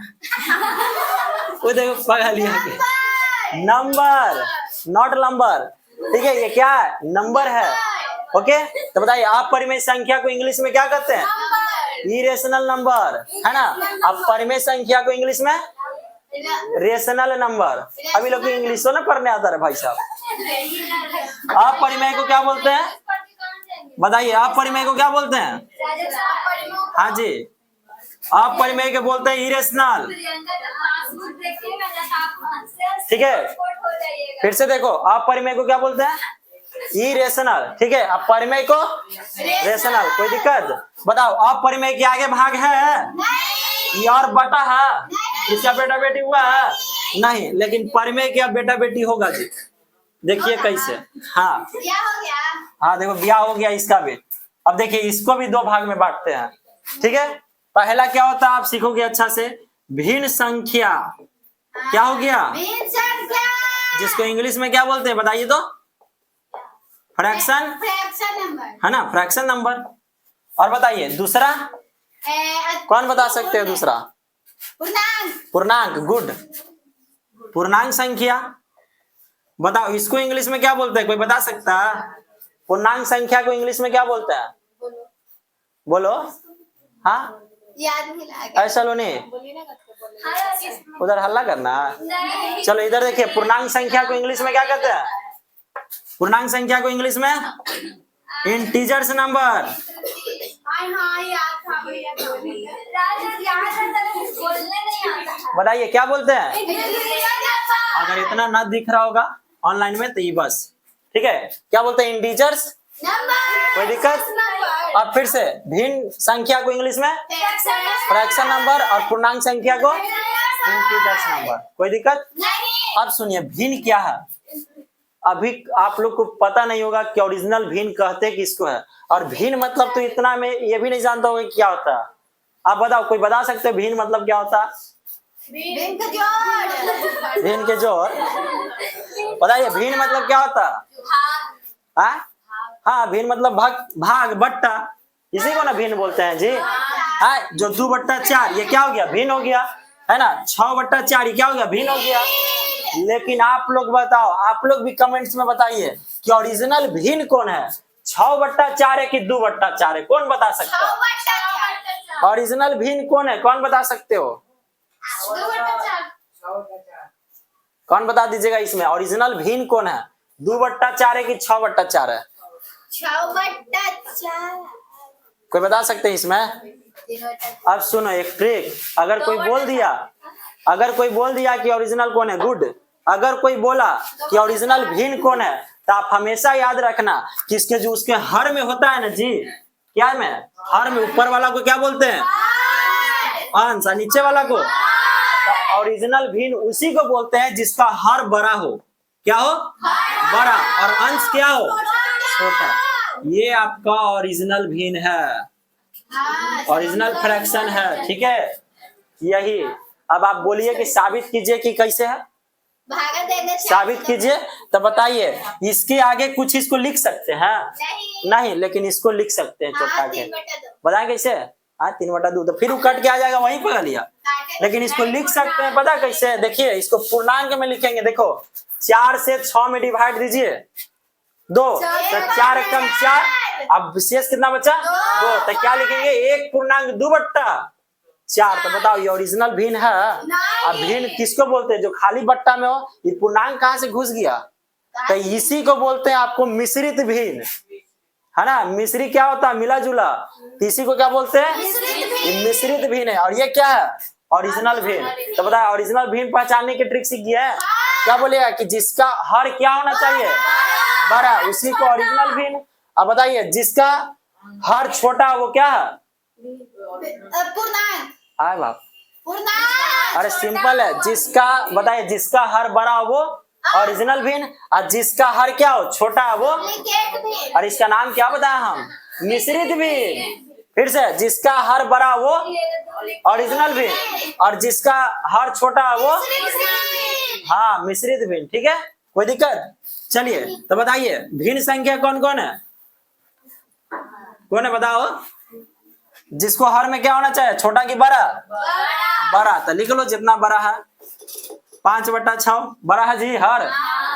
वो देखो पगल नंबर, नॉट नंबर। ठीक है, ये क्या है, नंबर है। ओके, तो बताइए आप परिमेय संख्या को इंग्लिश में क्या कहते हैं, इरेशनल नंबर, है ना। अब परिमेय संख्या को इंग्लिश में रेशनल नंबर। अभी लोग इंग्लिश तो ना पढ़ने आता है भाई साहब। आप परिमेय को क्या बोलते हैं, बताइए आप परिमेय को क्या बोलते हैं, हाँ जी, आप परिमेय के बोलते हैं इरेशनल। ठीक है, फिर से देखो, आप परिमेय को क्या बोलते हैं, इरेशनल। ठीक है, आप परिमेय को रेशनल, कोई दिक्कत, बताओ आप परिमेय के आगे भाग है और बटा है, इसका बेटा बेटी हुआ है नहीं, लेकिन परिमेय क्या बेटा बेटी होगा जी। देखिए कैसे, हाँ हाँ देखो ब्याह हो गया इसका भी। अब देखिए इसको भी दो भाग में बांटते हैं। ठीक है, पहला क्या होता है आप सीखोगे अच्छा से, भिन्न संख्या क्या हो गया? भिन्न संख्या। जिसको इंग्लिश में क्या बोलते हैं बताइए तो? फ्रैक्शन नंबर है ना, फ्रैक्शन नंबर। और बताइए दूसरा कौन बता सकते हो? दूसरा पूर्णांक। पूर्णांक, गुड। पूर्णांक संख्या बताओ, इसको इंग्लिश में क्या बोलते हैं? कोई बता सकता है? पूर्णांक संख्या को इंग्लिश में क्या बोलते हैं? बोलो। हाँ, याद नहीं लगा। ऐसा लो नहीं, उधर हल्ला करना। चलो इधर देखिए, पूर्णांक संख्या को इंग्लिश में क्या कहते हैं? पूर्णांक संख्या को इंग्लिश में इंटीजर्स नंबर। बताइए क्या बोलते हैं? अगर इतना ना दिख रहा होगा ऑनलाइन में तो ये बस ठीक है। क्या बोलते हैं? Integers number. कोई दिक्कत? अब फिर से भिन्न संख्या को इंग्लिश में फ्रैक्शन नंबर और पूर्णांक संख्या को इंटीजर्स नंबर। कोई दिक्कत? अब सुनिए भिन्न क्या है। अभी आप लोग को पता नहीं होगा कि ओरिजिनल भिन्न कहते किसको है, और भिन्न मतलब तो इतना में ये भी नहीं जानता होगा क्या होता है। आप बताओ, कोई बता सकते हो भिन्न मतलब क्या होता है? भिन्न के जोड़। भिन्न के जोड़। बताइए भिन्न मतलब क्या होता है? हाँ, भिन्न मतलब भाग बट्टा, इसी को ना भिन्न बोलते हैं जी। हाँ, जो 2/4 ये क्या हो गया? भिन्न हो गया, है ना। 6/4 ये क्या हो गया? भिन्न हो गया। लेकिन आप लोग बताओ, आप लोग भी कमेंट्स में बताइए कि ओरिजिनल भिन्न कौन है? 6/4 है कि 2/4 है? कौन बता सकता है? ओरिजिनल भिन्न कौन है? कौन बता सकते हो? कौन बता दीजिएगा इसमें ओरिजिनल भिन्न कौन है? 2/4 है कि 6/4 है? 6/4। कोई बता सकते हैं इसमें? अब सुनो एक ट्रिक, अगर कोई बोल दिया कि ओरिजिनल कौन है, गुड। अगर कोई बोला कि ओरिजिनल भिन्न कौन है, तो आप हमेशा याद रखना कि इसके जो उसके हर में होता है ना जी, क्या में? हर में ऊपर वाला को क्या बोलते हैं? अंश। नीचे वाला को? तो ओरिजिनल भिन्न उसी को बोलते हैं जिसका हर बड़ा हो। क्या हो? बड़ा। और अंश क्या हो? छोटा। ये आपका ओरिजिनल भिन्न है, ओरिजिनल फ्रैक्शन है। ठीक है, यही। अब आप बोलिए कि साबित कीजिए कि कैसे है? भागा देने से साबित कीजिए। तो बताइए, इसके आगे कुछ इसको लिख सकते हैं? नहीं, लेकिन इसको लिख सकते हैं छोटा के। बताएं कैसे? हाँ, 3/2। तो फिर वो कट के आ जाएगा वहीं पर लिया, लेकिन इसको लिख सकते हैं। पता कैसे? देखिए, इसको पूर्णांक में लिखेंगे। देखो, 4 से 6 में डिवाइड दीजिए, 2 तो 4 कम 4। अब शेष कितना बचा? 2। तो क्या लिखेंगे? 1 पूर्णांक 2/4। तो बताओ ये ओरिजिनल भिन्न है? अब भिन्न किसको बोलते हैं? जो खाली बट्टा में हो। ये पूर्णांक कहाँ से घुस गया? तो इसी को बोलते हैं आपको मिश्रित भिन्न, है ना। मिश्री क्या होता है? मिला जुला। तो इसी को क्या बोलते हैं? ये मिश्रित भिन्न है। और ये क्या है? ओरिजिनल भिन्न। तो बताया ओरिजिनल भिन्न पहचानने की ट्रिक सीखी है। क्या बोलेगा कि जिसका हर क्या होना चाहिए? बड़ा, उसी को ओरिजिनल भिन्न। अब बताइए जिसका हर छोटा वो क्या है? पूर्णांक। आए बाप, पूर्णांक। अरे सिंपल है। जिसका बताइए जिसका हर बड़ा हो वो ओरिजिनल भिन्न, और जिसका हर क्या हो? छोटा है वो। और इसका नाम क्या बताया हम? मिश्रित भिन्न। फिर से, जिसका हर बड़ा वो ओरिजिनल भिन्न, और जिसका हर छोटा है वो हाँ मिश्रित भिन्न। ठीक है, कोई दिक्कत? चलिए तो बताइए भिन्न संख्या कौन कौन है? कौन है बताओ? जिसको हर में क्या होना चाहिए? छोटा कि बड़ा? बड़ा। तो लिख लो जितना बड़ा है। 5/6 बड़ा है जी हर।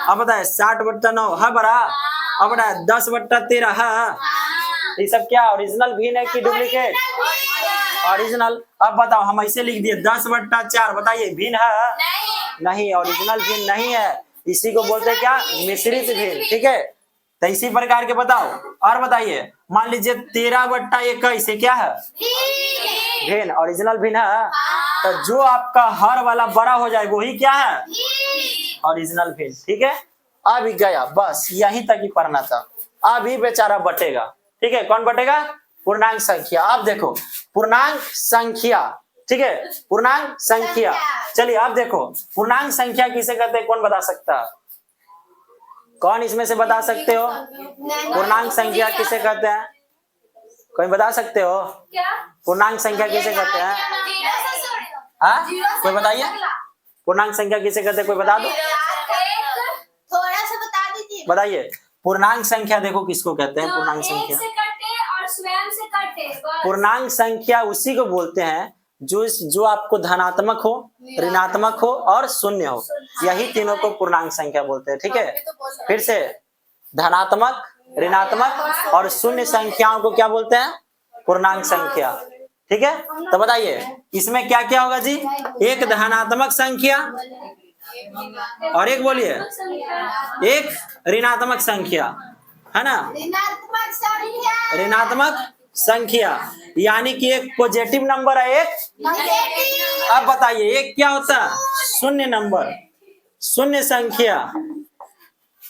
अब बताए 60/9 है बड़ा। अब बताए 10/13 है। ये सब क्या ओरिजिनल भिन्न है कि डुप्लीकेट? ओरिजिनल। अब बताओ, हम ऐसे लिख दिए 10/4, बताइए भिन्न है? नहीं, ओरिजिनल भिन्न नहीं है। इसी को बोलते हैं क्या? मिश्रित भिन्न। ठीक है, तो इसी प्रकार के बताओ। और बताइए, मान लीजिए 13/21 ये क्या है? भिन्न, ओरिजिनल भिन्न है। तो जो आपका हर वाला बड़ा हो जाए वही क्या है? ओरिजिनल भिन्न। ठीक है, अभी गया, बस यहीं तक ही पढ़ना था। अभी बेचारा बटेगा। ठीक है, कौन बटेगा? पूर्णांक संख्या। आप देखो पूर्णांक संख्या, ठीक है, पूर्णांक संख्या। चलिए आप देखो पूर्णांक संख्या किसे कहते हैं? कौन बता सकता है? कौन इसमें से बता सकते हो? पूर्णांक संख्या किसे कहते हैं? कोई बता सकते हो? पूर्णांक संख्या किसे कहते हैं? हाँ कोई बताइए, पूर्णांक संख्या किसे कहते हैं, कोई बता दो, थोड़ा सा बता दीजिए। बताइए। पूर्णांक संख्या देखो किसको कहते हैं, जो पूर्णांक एक संख्या। से कटे और स्वयं से कटे, बस। पूर्णांक संख्या उसी को बोलते हैं जो आपको धनात्मक हो, ऋणात्मक हो और शून्य हो, यही तीनों को पूर्णांक संख्या बोलते हैं। ठीक है, फिर से, धनात्मक, ऋणात्मक और शून्य संख्याओं को क्या बोलते हैं, पूर्णांक संख्या। ठीक है, तो बताइए इसमें क्या क्या होगा जी, एक धनात्मक संख्या और एक बोलिए एक ऋणात्मक संख्या, है ना, ऋणात्मक संख्या। ऋणात्मक संख्या यानी कि एक पॉजिटिव नंबर है, एक नेगेटिव। अब बताइए एक क्या होता है, शून्य नंबर, शून्य संख्या,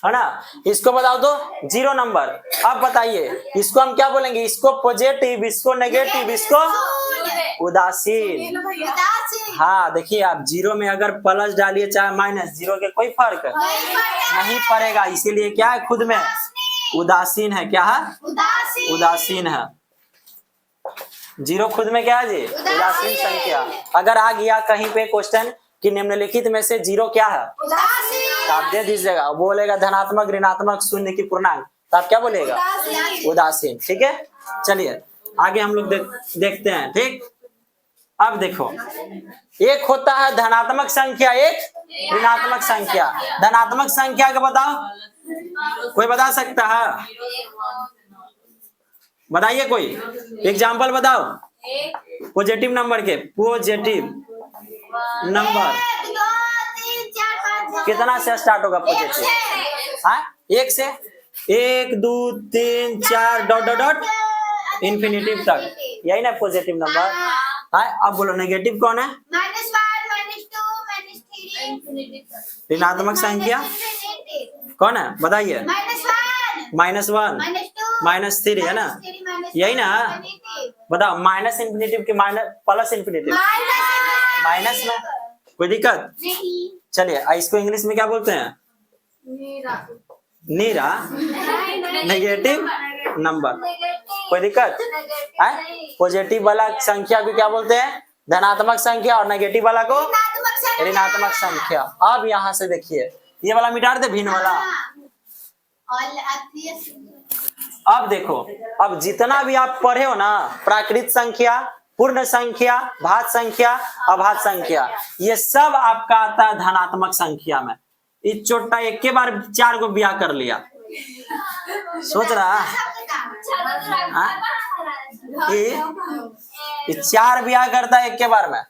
है ना, इसको बताओ तो जीरो नंबर। अब बताइए इसको हम क्या बोलेंगे, इसको पॉजिटिव, इसको नेगेटिव, इसको उदासीन। उदासीन। हाँ देखिए, आप जीरो में अगर प्लस डालिए चाहे माइनस, जीरो के कोई फर्क नहीं पड़ेगा, इसीलिए क्या है, खुद में उदासीन है। क्या है, उदासीन। उदासीन है। जीरो खुद में क्या है जी, उदासीन संख्या। अगर आ गया कहीं पे क्वेश्चन कि निम्नलिखित में से जीरो क्या है, उदासीन। तो आप दे दीजिएगा, बोलेगा धनात्मक, ऋणात्मक, शून्य की पूर्णांक, तो आप क्या बोलेगा, उदासीन। ठीक है, चलिए आगे हम लोग देखते हैं। ठीक, अब देखो एक होता है धनात्मक संख्या, एक ऋणात्मक संख्या। धनात्मक संख्या का बताओ, कोई बता सकता है, बताइए कोई एग्जाम्पल बताओ, पॉजिटिव नंबर के, पॉजिटिव नंबर 1 2 3 4 5 कितना से स्टार्ट होगा पॉजिटिव, हाँ एक से, 1 2 3 4 डॉट डॉट डॉट इन्फिनिटिव तक, यही ना पॉजिटिव नंबर। हाँ अब बोलो नेगेटिव कौन है, -1 -2 -3 ऋणात्मक संख्या कौन है, बताइए, -1 -1 -2 -3 है ना, यही ना, बताओ माइनस इन्फिनिटिव की माइनस प्लस इन्फिनिटिव, माइनस में कोई दिक्कत, चलिए इसको इंग्लिश में क्या बोलते हैं, नीरा नेगेटिव नंबर, कोई दिक्कत है। पॉजिटिव वाला संख्या को क्या बोलते हैं, धनात्मक संख्या, और नेगेटिव वाला को ऋणात्मक संख्या। अब यहाँ से देखिए ये वाला मिटा दे, भिन्न वाला। अब देखो, अब जितना भी आप पढ़े हो ना, प्राकृत संख्या, पूर्ण संख्या, भाज्य संख्या, अभाज्य संख्या, ये सब आपका आता है धनात्मक संख्या में। इस चोटा एक के बार 4 को ब्याह कर लिया, सोच रहा ये 4 ब्याह करता है एक के बार में,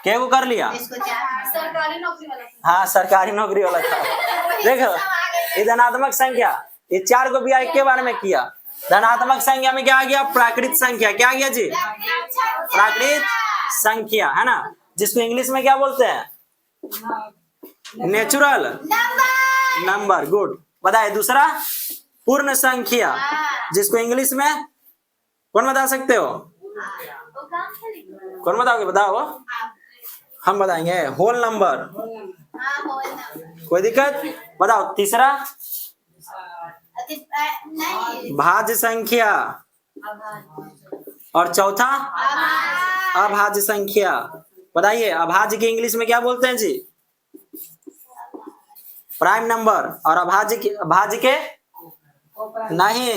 क्या को कर लिया, सरकारी नौकरी वाला। हाँ सरकारी नौकरी वाला था। देखो ये धनात्मक संख्या, ये 4 को ब्याह एक के बार में किया। धनात्मक संख्या में क्या आ गया, प्राकृत संख्या, क्या आ गया जी, प्राकृत संख्या, है ना, जिसको इंग्लिश में क्या बोलते हैं, नेचुरल नंबर। गुड, बताइए दूसरा पूर्ण संख्या, जिसको इंग्लिश में कौन बता सकते हो, कौन बताओगे, बताओ, हम बताएंगे, होल नंबर, कोई दिक्कत, बताओ। तीसरा भाज्य संख्या, और चौथा अभाज्य संख्या। बताइए अभाज्य के इंग्लिश में क्या बोलते हैं जी, प्राइम नंबर, और अभाज्य के, भाज्य के नहीं,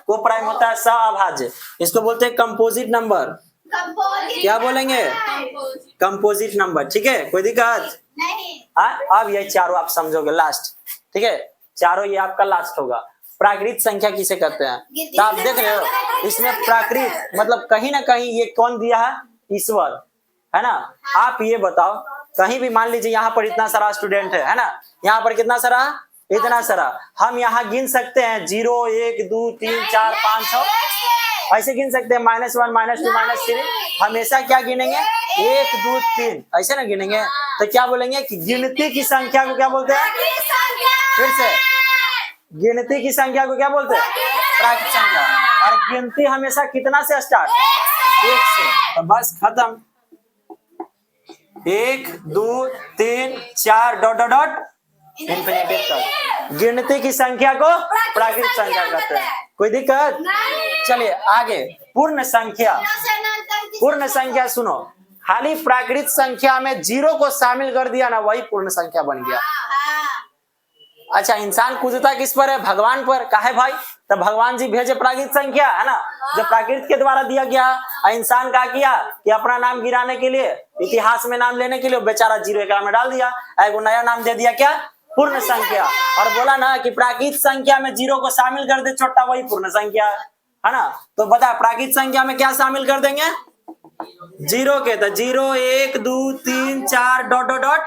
को प्राइम होता है अभाज्य, इसको बोलते हैं कंपोजिट नंबर। क्या बोलेंगे, कंपोजिट नंबर। ठीक है, कोई दिक्कत नहीं। अब ये चारों आप समझोगे लास्ट, ठीक है, चारों ये आपका लास्ट होगा। प्राकृत संख्या किसे कहते हैं, तो आप देख रहे हो इसमें प्राकृत मतलब कहीं ना कहीं ये कौन दिया है, ईश्वर, है ना। आप ये बताओ, कहीं भी मान लीजिए यहाँ पर इतना सारा स्टूडेंट है ना, यहाँ पर कितना सारा, इतना सारा, हम यहाँ गिन सकते हैं 0 1 2 3 4 5 6 ऐसे गिन सकते हैं, -1 -2 -3, हमेशा क्या गिनेंगे, 1 2 3 ऐसे ना गिनेंगे। तो क्या बोलेंगे कि गिनती की संख्या को क्या बोलते हैं, फिर से गिनती की संख्या को क्या बोलते हैं, प्राकृत संख्या। और गिनती हमेशा कितना से स्टार्ट, 1 से, तो बस खत्म। 1 2 3 4 डॉट डॉट डॉट इन्फिनिटी तक गिनती की संख्या को प्राकृत संख्या कहते हैं। कोई दिक्कत, चलिए आगे। पूर्ण संख्या, पूर्ण संख्या सुनो, खाली प्राकृत संख्या में जीरो को शामिल कर दिया ना, वही पूर्ण संख्या बन गया। अच्छा, इंसान कूदता किस पर है? भगवान पर। काहे भाई? तो भगवान जी भेजे प्राकृत संख्या, है ना, जो प्राकृत के द्वारा दिया गया। और इंसान क्या किया कि अपना नाम गिराने के लिए, इतिहास में नाम लेने के लिए बेचारा जीरो एकरा में डाल दिया, एक नया नाम दे दिया, क्या? पूर्ण संख्या। और बोला ना कि प्राकृत संख्या में जीरो को शामिल कर दे छोटा, वही पूर्ण संख्या है ना। तो बता, प्राकृत संख्या में क्या शामिल कर देंगे? जीरो के। तो 0 1 2 3 4 डॉट डॉट डॉट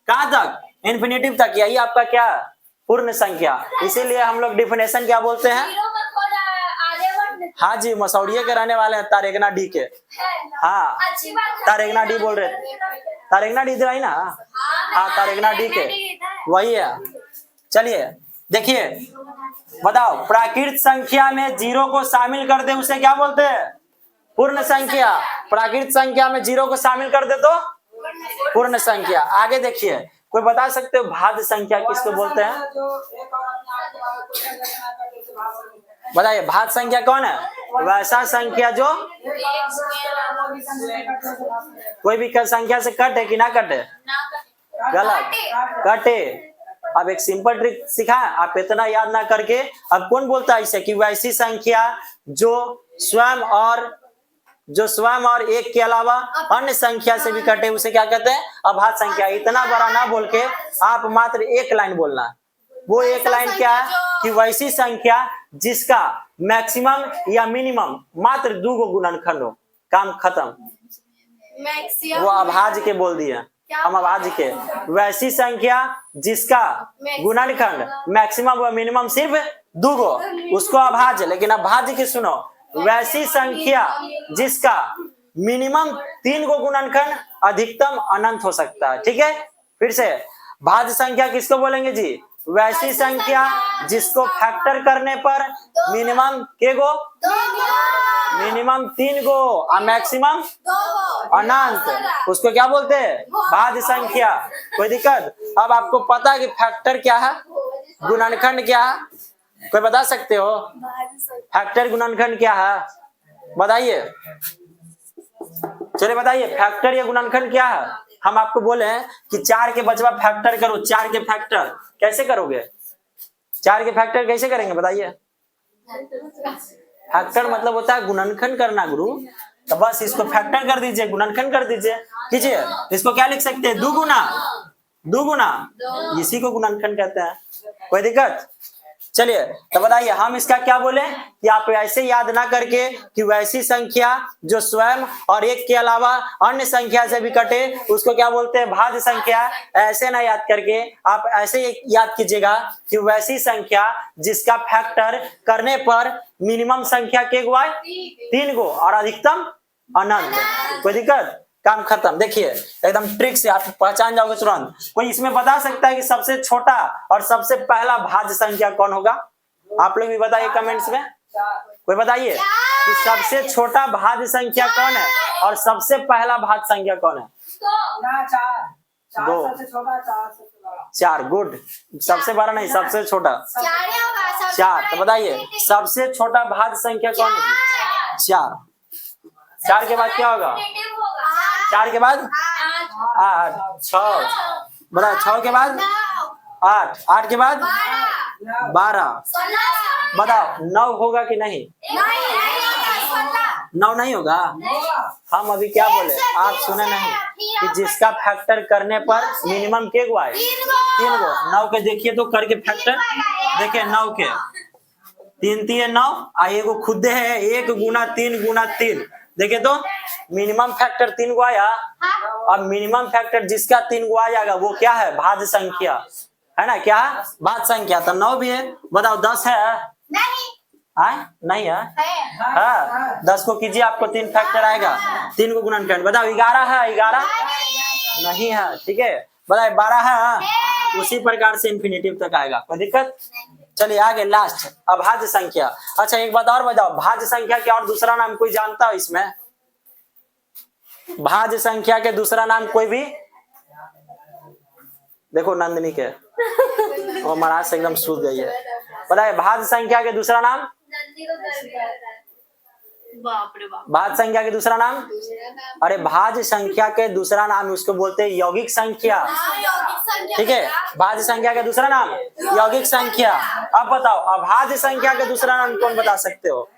कहां तक? इन्फिनिटिव तक। यही आपका क्या? पूर्ण संख्या। इसीलिए हम लोग डिफिनेशन क्या बोलते हैं? जीरो मत बोला, आगे बढ़। हाँ जी, मसौड़िए के रहने वाले हैं, तारेगना डी के। हाँ, अच्छी बात है। तारेगना डी बोल रहे थे। तारेगना डी आई ना? हाँ, तारेगना डी के वही है। चलिए देखिए, बताओ, प्राकृत संख्या में जीरो को शामिल कर दे उसे क्या बोलते हैं? पूर्ण संख्या। प्राकृत संख्या में जीरो को शामिल कर दे तो पूर्ण संख्या। आगे देखिए, कोई बता सकते हो भाज्य संख्या किसको बोलते हैं? बताइए, भाज्य संख्या कौन है? वैसा संख्या जो कोई भी संख्या से कटे कि ना कटे? गलत, कटे। अब एक सिंपल ट्रिक सिखा, आप इतना याद ना करके, अब कौन बोलता है इसे कि वैसी संख्या जो स्वयं और एक के अलावा अन्य संख्या से भी कटे उसे क्या कहते हैं? अभाज्य संख्या। इतना बड़ा ना बोल के आप मात्र एक लाइन बोलना। वो एक लाइन क्या है कि वैसी संख्या जिसका मैक्सिमम या मिनिमम मात्र 2 गो गुणनखंड हो, काम खत्म। वो अभाज्य के बोल दिए हम, अभाज्य के। वैसी संख्या जिसका गुणनखंड मैक्सिमम व मिनिमम सिर्फ 2 गो, उसको अभाज्य। लेकिन अभाज्य की सुनो, वैसी संख्या जिसका मिनिमम 3 गो गुणनखंड, अधिकतम अनंत हो सकता है। ठीक है, फिर से, भाज्य संख्या किसको बोलेंगे जी? वैसी संख्या जिसको फैक्टर करने पर मिनिमम के गो? मिनिमम 3 गो और मैक्सिमम अनंत, उसको क्या बोलते हैं? भाज्य संख्या। कोई दिक्कत? अब आपको पता है कि फैक्टर क्या है, गुणनखंड क्या है? कोई बता सकते हो? फैक्टर गुणनखंड क्या है? बताइए, चलिए बताइए, फैक्टर या गुणनखंड क्या है? हम आपको बोले कि 4 के बचवा फैक्टर करो। 4 के फैक्टर कैसे करोगे? 4 के फैक्टर कैसे करेंगे बताइए? फैक्टर मतलब होता है गुणनखंड करना गुरु। तो बस इसको फैक्टर कर दीजिए, गुणनखंड कर दीजिए, कीजिए। इसको क्या लिख सकते हैं? 2 गुना, 2 गुना, इसी को गुणनखंड कहते हैं। कोई दिक्कत? चलिए, तो बताइए, हम इसका क्या बोले कि आप ऐसे याद ना करके कि वैसी संख्या जो स्वयं और एक के अलावा अन्य संख्या से भी कटे उसको क्या बोलते हैं? भाज्य संख्या। ऐसे ना याद करके आप ऐसे याद कीजिएगा कि वैसी संख्या जिसका फैक्टर करने पर मिनिमम संख्या के गो आए? 3 गो और अधिकतम अनंत। कोई दिक्कत? काम खत्म। देखिए, एकदम ट्रिक से आप पहचान जाओगे तुरंत। कोई इसमें बता सकता है कि सबसे छोटा और सबसे पहला भाज्य संख्या कौन होगा? आप लोग भी बताइए कमेंट्स में। कोई बताइए कि सबसे छोटा भाज्य संख्या कौन है और सबसे पहला भाज्य संख्या कौन है? 2, 4। गुड। सबसे बड़ा नहीं, सबसे छोटा 4। तो बताइए, सबसे छोटा भाज्य संख्या कौन है? 4। 4 के बाद क्या होगा? 4 के बाद 8, 6। बताओ, 6 के बाद 8, 8 के बाद 12। बताओ, 9 होगा कि नहीं? 9 नहीं होगा। हम अभी क्या बोले, आप सुने नहीं कि जिसका फैक्टर करने पर मिनिमम के गो आए? 3 गो। 9 के देखिए तो करके फैक्टर देखिए, 9 के 3 3 9 आ एगो खुदे है 1 गुना 3 गुना 3। देखिए तो मिनिमम फैक्टर 3 गो आया। अब मिनिमम फैक्टर जिसका 3 गो आ जाएगा वो क्या है? भाज्य संख्या है ना। क्या भाज्य संख्या? तो 9 भी है। बताओ, 10 है? नहीं है। हाँ, 10 को कीजिए, आपको 3 फैक्टर आएगा, 3 को गुणनखंड। बताओ, 11 है? 11 नहीं है। ठीक है, बताइए, 12 है? उसी प्रकार से इन्फिनिटिव तक आएगा। कोई दिक्कत? चलिए आगे, लास्ट अभाज्य संख्या। अच्छा, एक बात और बताओ, भाज्य संख्या के और दूसरा नाम कोई जानता हो इसमें? भाज्य संख्या के दूसरा नाम कोई भी? देखो नंदिनी के वो महाराज से एकदम सूझ गई है। बताइए, भाज्य संख्या के दूसरा नाम? बाप रे बाप। भाज्य संख्या के दूसरा नाम, अरे भाज्य संख्या के दूसरा नाम उसको बोलते हैं यौगिक संख्या। यौगिक संख्या। ठीक है, भाज्य संख्या के दूसरा नाम यौगिक संख्या। अब बताओ अभाज्य संख्या के दूसरा नाम कौन बता सकते हो?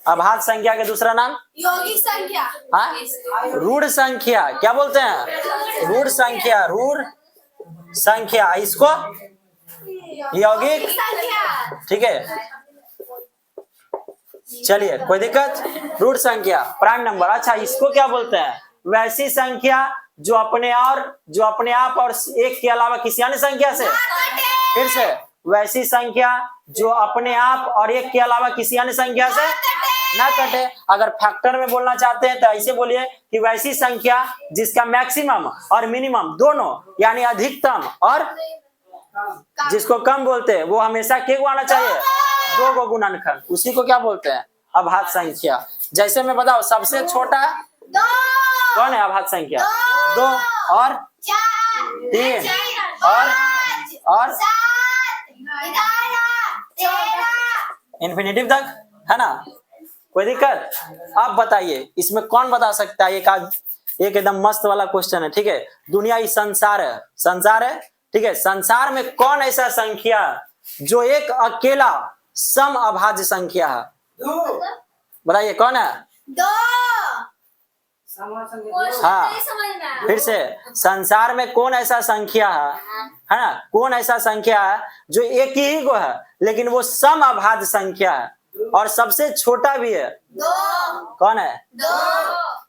अभाज्य संख्या के दूसरा नाम यौगिक संख्या। हाँ, रूढ़ संख्या। क्या बोलते हैं? रूढ़ संख्या। रूढ़ संख्या, इसको यौगिक। संख्या। ठीक है, चलिए कोई दिक्कत? रूढ़ संख्या, प्राइम नंबर। अच्छा, इसको क्या बोलते हैं? वैसी संख्या जो अपने आप और एक के अलावा किसी अन्य संख्या से, फिर से वैसी संख्या जो अपने आप और एक के अलावा किसी अन्य संख्या से ना कटे। अगर फैक्टर में बोलना चाहते हैं तो ऐसे बोलिए कि वैसी संख्या जिसका मैक्सिमम और मिनिमम दोनों, यानी अधिकतम और जिसको कम बोलते हैं, वो हमेशा क्या को आना चाहिए? 2 को गुणनखंड। उसी को क्या बोलते हैं? अभाज्य संख्या। जैसे मैं बताओ, सबसे छोटा 2 कौन है अभाज्य संख्या? 2 और 4 3 और 7 11 13 इन्फिनिटिव तक, है ना? कोई दिक्कत? आप बताइए इसमें कौन बता सकता है? एक एकदम मस्त वाला क्वेश्चन है। ठीक है, दुनिया ही संसार है, संसार है। ठीक है, संसार में कौन ऐसा संख्या जो एक अकेला सम अभाज्य संख्या है? बताइए कौन है? 2 हाँ, नहीं समझ में आया। फिर से, संसार में कौन ऐसा संख्या है ना? कौन ऐसा संख्या है जो एक ही को है लेकिन वो सम अभाज्य संख्या है और सबसे छोटा भी है? 2 कौन है? 2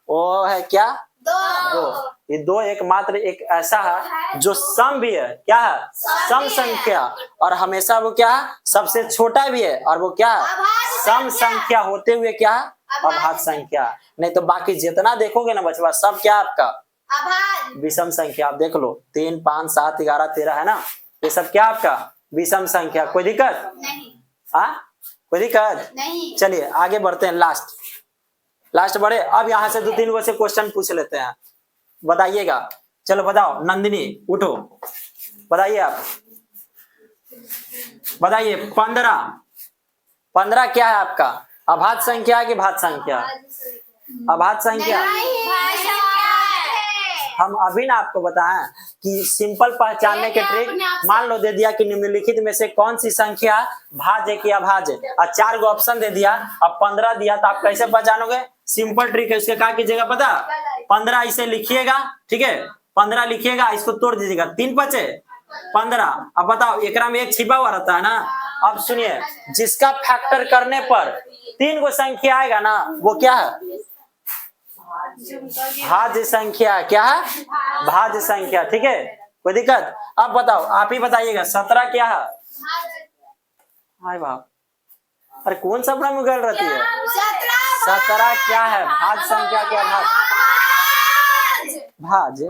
वो है क्या? 2 दो। ये 2 एकमात्र एक ऐसा है जो सम भी है। क्या है? सम संख्या। और हमेशा वो क्या है? सबसे छोटा भी है। और वो क्या है? अभाज्य सम संख्या। संख्या होते हुए क्या है? अभाज्य संख्या। नहीं तो बाकी जितना देखोगे ना बचवा, सब क्या आपका? अभाज्य। विषम संख्या। आप देख लो, 3 5 7 11 13 है ना, ये सब क्या आपका? विषम संख्या। कोई दिक्कत? नहीं कोई दिक्कत? नहीं। चलिए आगे बढ़ते हैं। लास्ट बढ़े। अब यहाँ से 2-3 गो से क्वेश्चन पूछ लेते हैं, बताइएगा। चलो बताओ, नंदिनी उठो, बताइए आप। बताइए 15 क्या है आपका? अभाज्य संख्या कि भाज्य संख्या? अभाज्य संख्या। हम अभी ना आपको बताएं कि सिंपल पहचानने के ट्रिक, मान लो दे दिया कि निम्नलिखित में से कौन सी संख्या भाज्य की अभाज्य, और 4 गो ऑप्शन दे दिया, अब 15 दिया, तो आप कैसे पहचानोगे? सिंपल ट्रिक है, उसके क्या कीजिएगा पता? 15 इसे लिखिएगा। ठीक है, 15 लिखिएगा, इसको तोड़ दीजिएगा, 3 बचे 15। अब बताओ, एकरा में एक छिपा हुआ रहता है ना। अब सुनिए, जिसका फैक्टर करने पर 3 गो संख्या आएगा ना, वो क्या है? भाज्य संख्या। क्या है? भाज्य संख्या। ठीक है, कोई दिक्कत? अब बताओ, आप ही बताइएगा, 17 क्या है? हाय बाप, अरे कौन सा अपना मुगल रहती है? 17 क्या है? भाज्य संख्या। क्या भाज्य?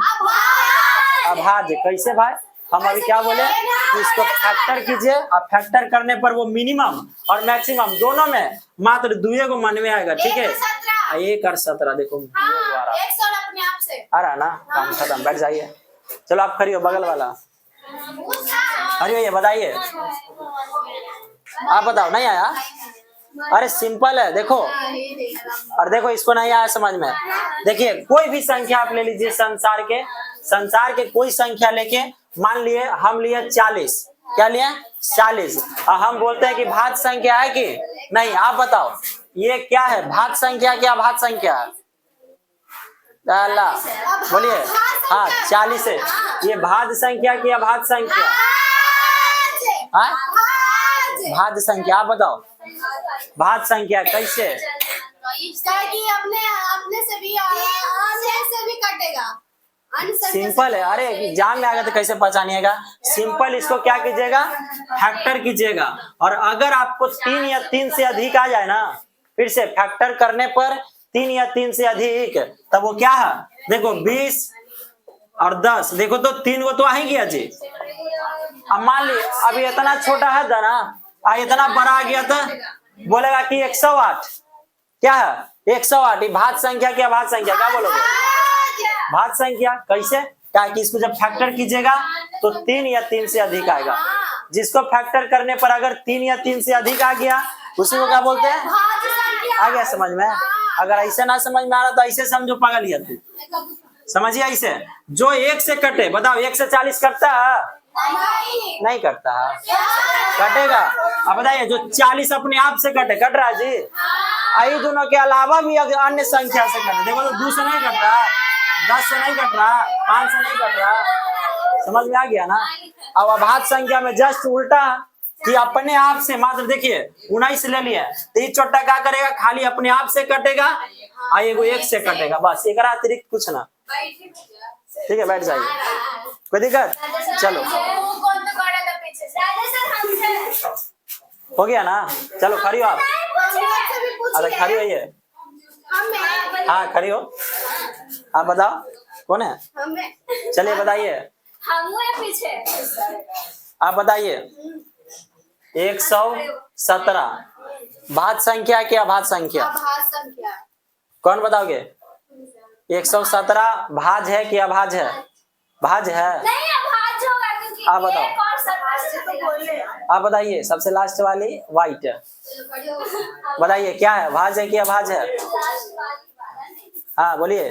अभाज्य। कैसे भाई? हम अभी क्या बोले कि इसको फैक्टर कीजिए, और फैक्टर करने पर वो मिनिमम और मैक्सिमम दोनों में मात्र 2 को मन में आएगा। ठीक है, 1 और 17 देखो अपने आप से आ रहा ना। काम खत्म, बैठ जाइए। चलो आप खड़ी हो, बगल वाला। अरे ये बताइए, आप बताओ। नहीं आया? अरे सिंपल है, देखो। और देखो, इसको नहीं आया समझ में? देखिए, कोई भी संख्या आप ले लीजिए, संसार के कोई संख्या लेके, मान लिए हम लिए 40। क्या लिए? 40। और हम बोलते हैं कि भाज्य संख्या है कि नहीं? आप बताओ, ये क्या है? भाज्य संख्या क्या भाज्य संख्या? अल्लाह बोलिए। हाँ, 40 है। ये भाज्य संख्या की अभाज्य संख्या? भाज्य संख्या। आप बताओ, भाज्य संख्या कैसे? अपने से भी कटेगा। सिंपल है। अरे एग्जाम में आ गया तो कैसे पहचानिएगा? सिंपल, इसको क्या कीजिएगा? फैक्टर कीजिएगा। और अगर आपको 3 या 3 से अधिक आ जाए ना, फिर से फैक्टर करने पर 3 या 3 से अधिक, तब वो क्या है? देखो 20 और 10, देखो तो 3 को तो आ ही गया जी। अब मान ली अभी इतना छोटा है था ना, इतना बड़ा आ गया था, बोलेगा कि 108। क्या है? 108। ये भाज्य संख्या क्या भाज्य संख्या? क्या बोलोगे? भाज्य संख्या। कैसे? क्या कि इसको जब फैक्टर कीजिएगा तो 3 या 3 से अधिक आएगा। जिसको फैक्टर करने पर अगर 3 या 3 से अधिक आ गया, उसी को क्या बोलते हैं? भाज्य संख्या। आ गया समझ में? अगर ऐसे ना समझ में आ रहा तो ऐसे समझो पागल ही है तू। समझिए ऐसे, जो 1 से कटे, बताओ 1 से 40 कटता है? नहीं कटता है, कटेगा। अब बताइए जो 40 अपने आप से कटे, कट रहा है जी? आई दोनों के अलावा भी अगर अन्य संख्या से कटे, देखो तो 2 से नहीं कट रहा, 10 से नहीं कट रहा, 5 से नहीं कट रहा। समझ में आ गया ना? अब अभाज्य संख्या में जस्ट उल्टा कि अपने आप से, मात्र देखिए 19 ले लिए, 3 छोटा क्या करेगा, खाली अपने आप से कटेगा और एगो 1 से कटेगा, बस एक अतिरिक्त कुछ ना। ठीक है, बैठ जाइए, कोई दिक्कत? चलो हो गया ना? चलो खड़ी हो आप, अरे खड़ी होइए। हाँ खड़ी हो, आप बताओ कौन है? चलिए बताइए, पीछे आप बताइए। 117 भाज्य संख्या क्या अभाज्य संख्या? संख्या कौन बताओगे? 117 भाज्य है कि अभाज्य है? भाज्य है। नहीं अभाज्य होगा क्योंकि आप बताओ। एक और 17 से बोले आप बताइए, सबसे लास्ट वाली व्हाइट है, बताइए क्या है, भाज्य है कि अभाज्य है? हाँ बोलिए,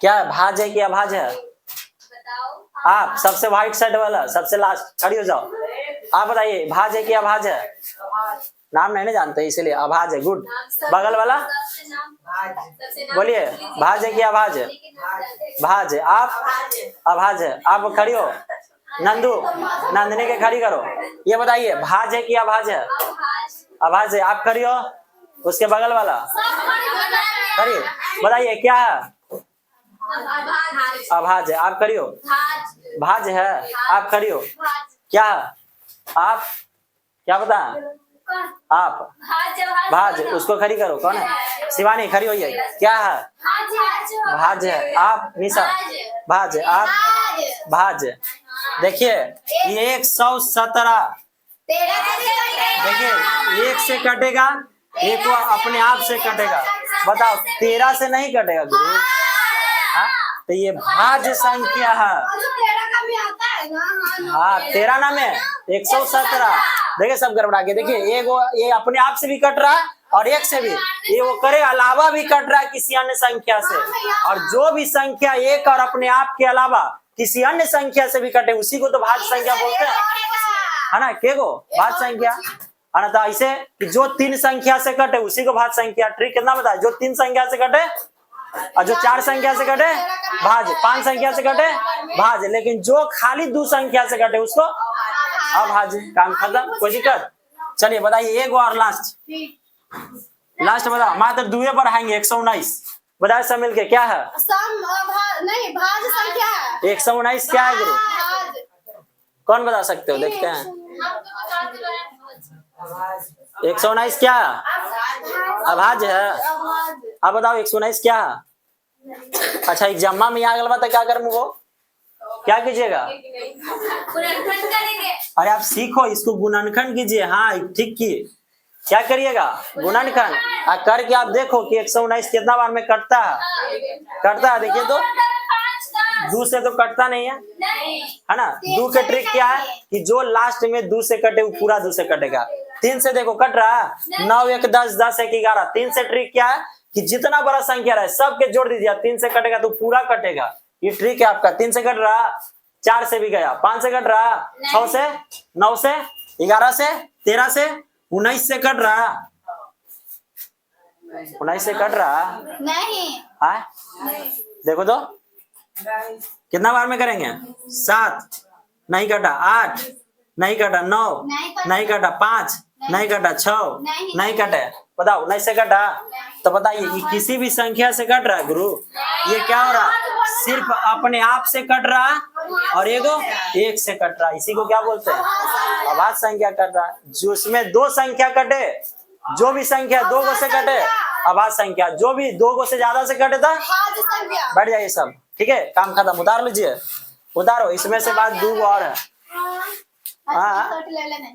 क्या है, भाज्य है कि अभाज्य है? आप सबसे व्हाइट शर्ट वाला, सबसे लास्ट, खड़ी हो जाओ। आप बताइए भाज्य है कि अभाज्य है? नाम नहीं जानते इसलिए अभाज्य, गुड। बगल वाला बोलिए, भाज्य है कि अभाज्य? भाज्य। आप अभाज्य, आप खड़ी हो। नंदू, नंदनी के खड़ी करो, ये बताइए भाज्य है कि अभाज्य है? अभाज्य। आप खड़ी हो, उसके बगल वाला खड़ी, बताइए क्या है? अभाज्य। आप खड़ी हो, भाज्य है। आप खड़ी हो, क्या है? आप क्या बता? आप भाज्य, उसको खड़ी करो। कौन है? शिवानी खड़ी होइए, क्या है? भाज्य है। आप निशा भाज्य, आप भाज्य। देखिए ये 117, देखिए 1 से कटेगा, एक वो अपने आप से कटेगा, बताओ 13 से नहीं कटेगा गुरु। हाँ तो ये भाज्य संख्या है। हाँ 13 नाम है, 117। देखिए सब गड़बड़ा के, देखिए ये अपने आप से भी कट रहा है और 1 से भी, ये वो करे अलावा भी कट रहा है किसी अन्य संख्या से। और जो भी संख्या 1 और अपने आप के अलावा किसी अन्य संख्या से भी कटे, उसी को तो भाज्य संख्या बोलते हैं, है ना? के को भाज्य संख्या है ना? तो ऐसे कि जो 3 संख्या से कटे उसी को भाज्य संख्या। ट्रिक कितना बताया? जो 3 संख्या से कटे और जो 4 संख्या से कटे भाज्य, 5 संख्या से कटे भाज्य, लेकिन जो खाली 2 संख्या से कटे उसको अभाज्य। काम खत्म, कोई दिक्कत? चलिए बताइए एक और लास्ट बताओ, मात्र दुए पर आएंगे। 119 बताए सब मिलके, क्या है? नहीं भाज्य संख्या है। 119 क्या है गुरु? कौन बता सकते हो? देखते हैं 119 क्या है? अभाज्य है। आप बताओ 119 क्या है? अच्छा एग्जाम में आ गया तो क्या कर वो क्या कीजिएगा? अरे आप सीखो इसको, गुणनखंड कीजिए। हाँ ठीक की, क्या करिएगा? गुणनखंड करके आप देखो कि 119 कितना बार में कटता है। कटता है, देखिए तो 2 से तो कटता नहीं है ना? 2 के ट्रिक क्या है कि जो लास्ट में 2 से कटे वो पूरा 2 से कटेगा। 3 से देखो कट रहा है, 9 1 10 10 1 11। 3 से ट्रिक क्या है कि जितना बड़ा संख्या रहे सबके जोड़ दीजिए, 3 से कटेगा तो पूरा कटेगा। ये ट्रिक है आपका। 3 से कट रहा, 4 से भी गया, 5 से कट रहा, 6 से, 9 से, 11 से, 13 से, 19 से कट रहा, 19 से कट रहा नहीं है। देखो तो कितना बार में करेंगे? 7 नहीं कटा, 8 नहीं कटा, 9 नहीं कटा, 5 नहीं कटा, 6 नहीं कटे, बताओ 19 से कटा। तो बताइए ये किसी भी संख्या से कट रहा है गुरु? ये क्या हो रहा है? सिर्फ अपने आप से कट रहा है और एगो 1 से कट रहा है, इसी को क्या बोलते हैं? अभाज्य संख्या कट रहा है। जो उसमें 2 संख्या कटे, जो भी संख्या 2 गो से कटे अभाज्य संख्या, जो भी 2 गो से ज्यादा से कटे था बैठ जाइए सब। ठीक है, काम खत्म। उतार लीजिए, उतारो। इसमें से बात 2 गो और है। हाँ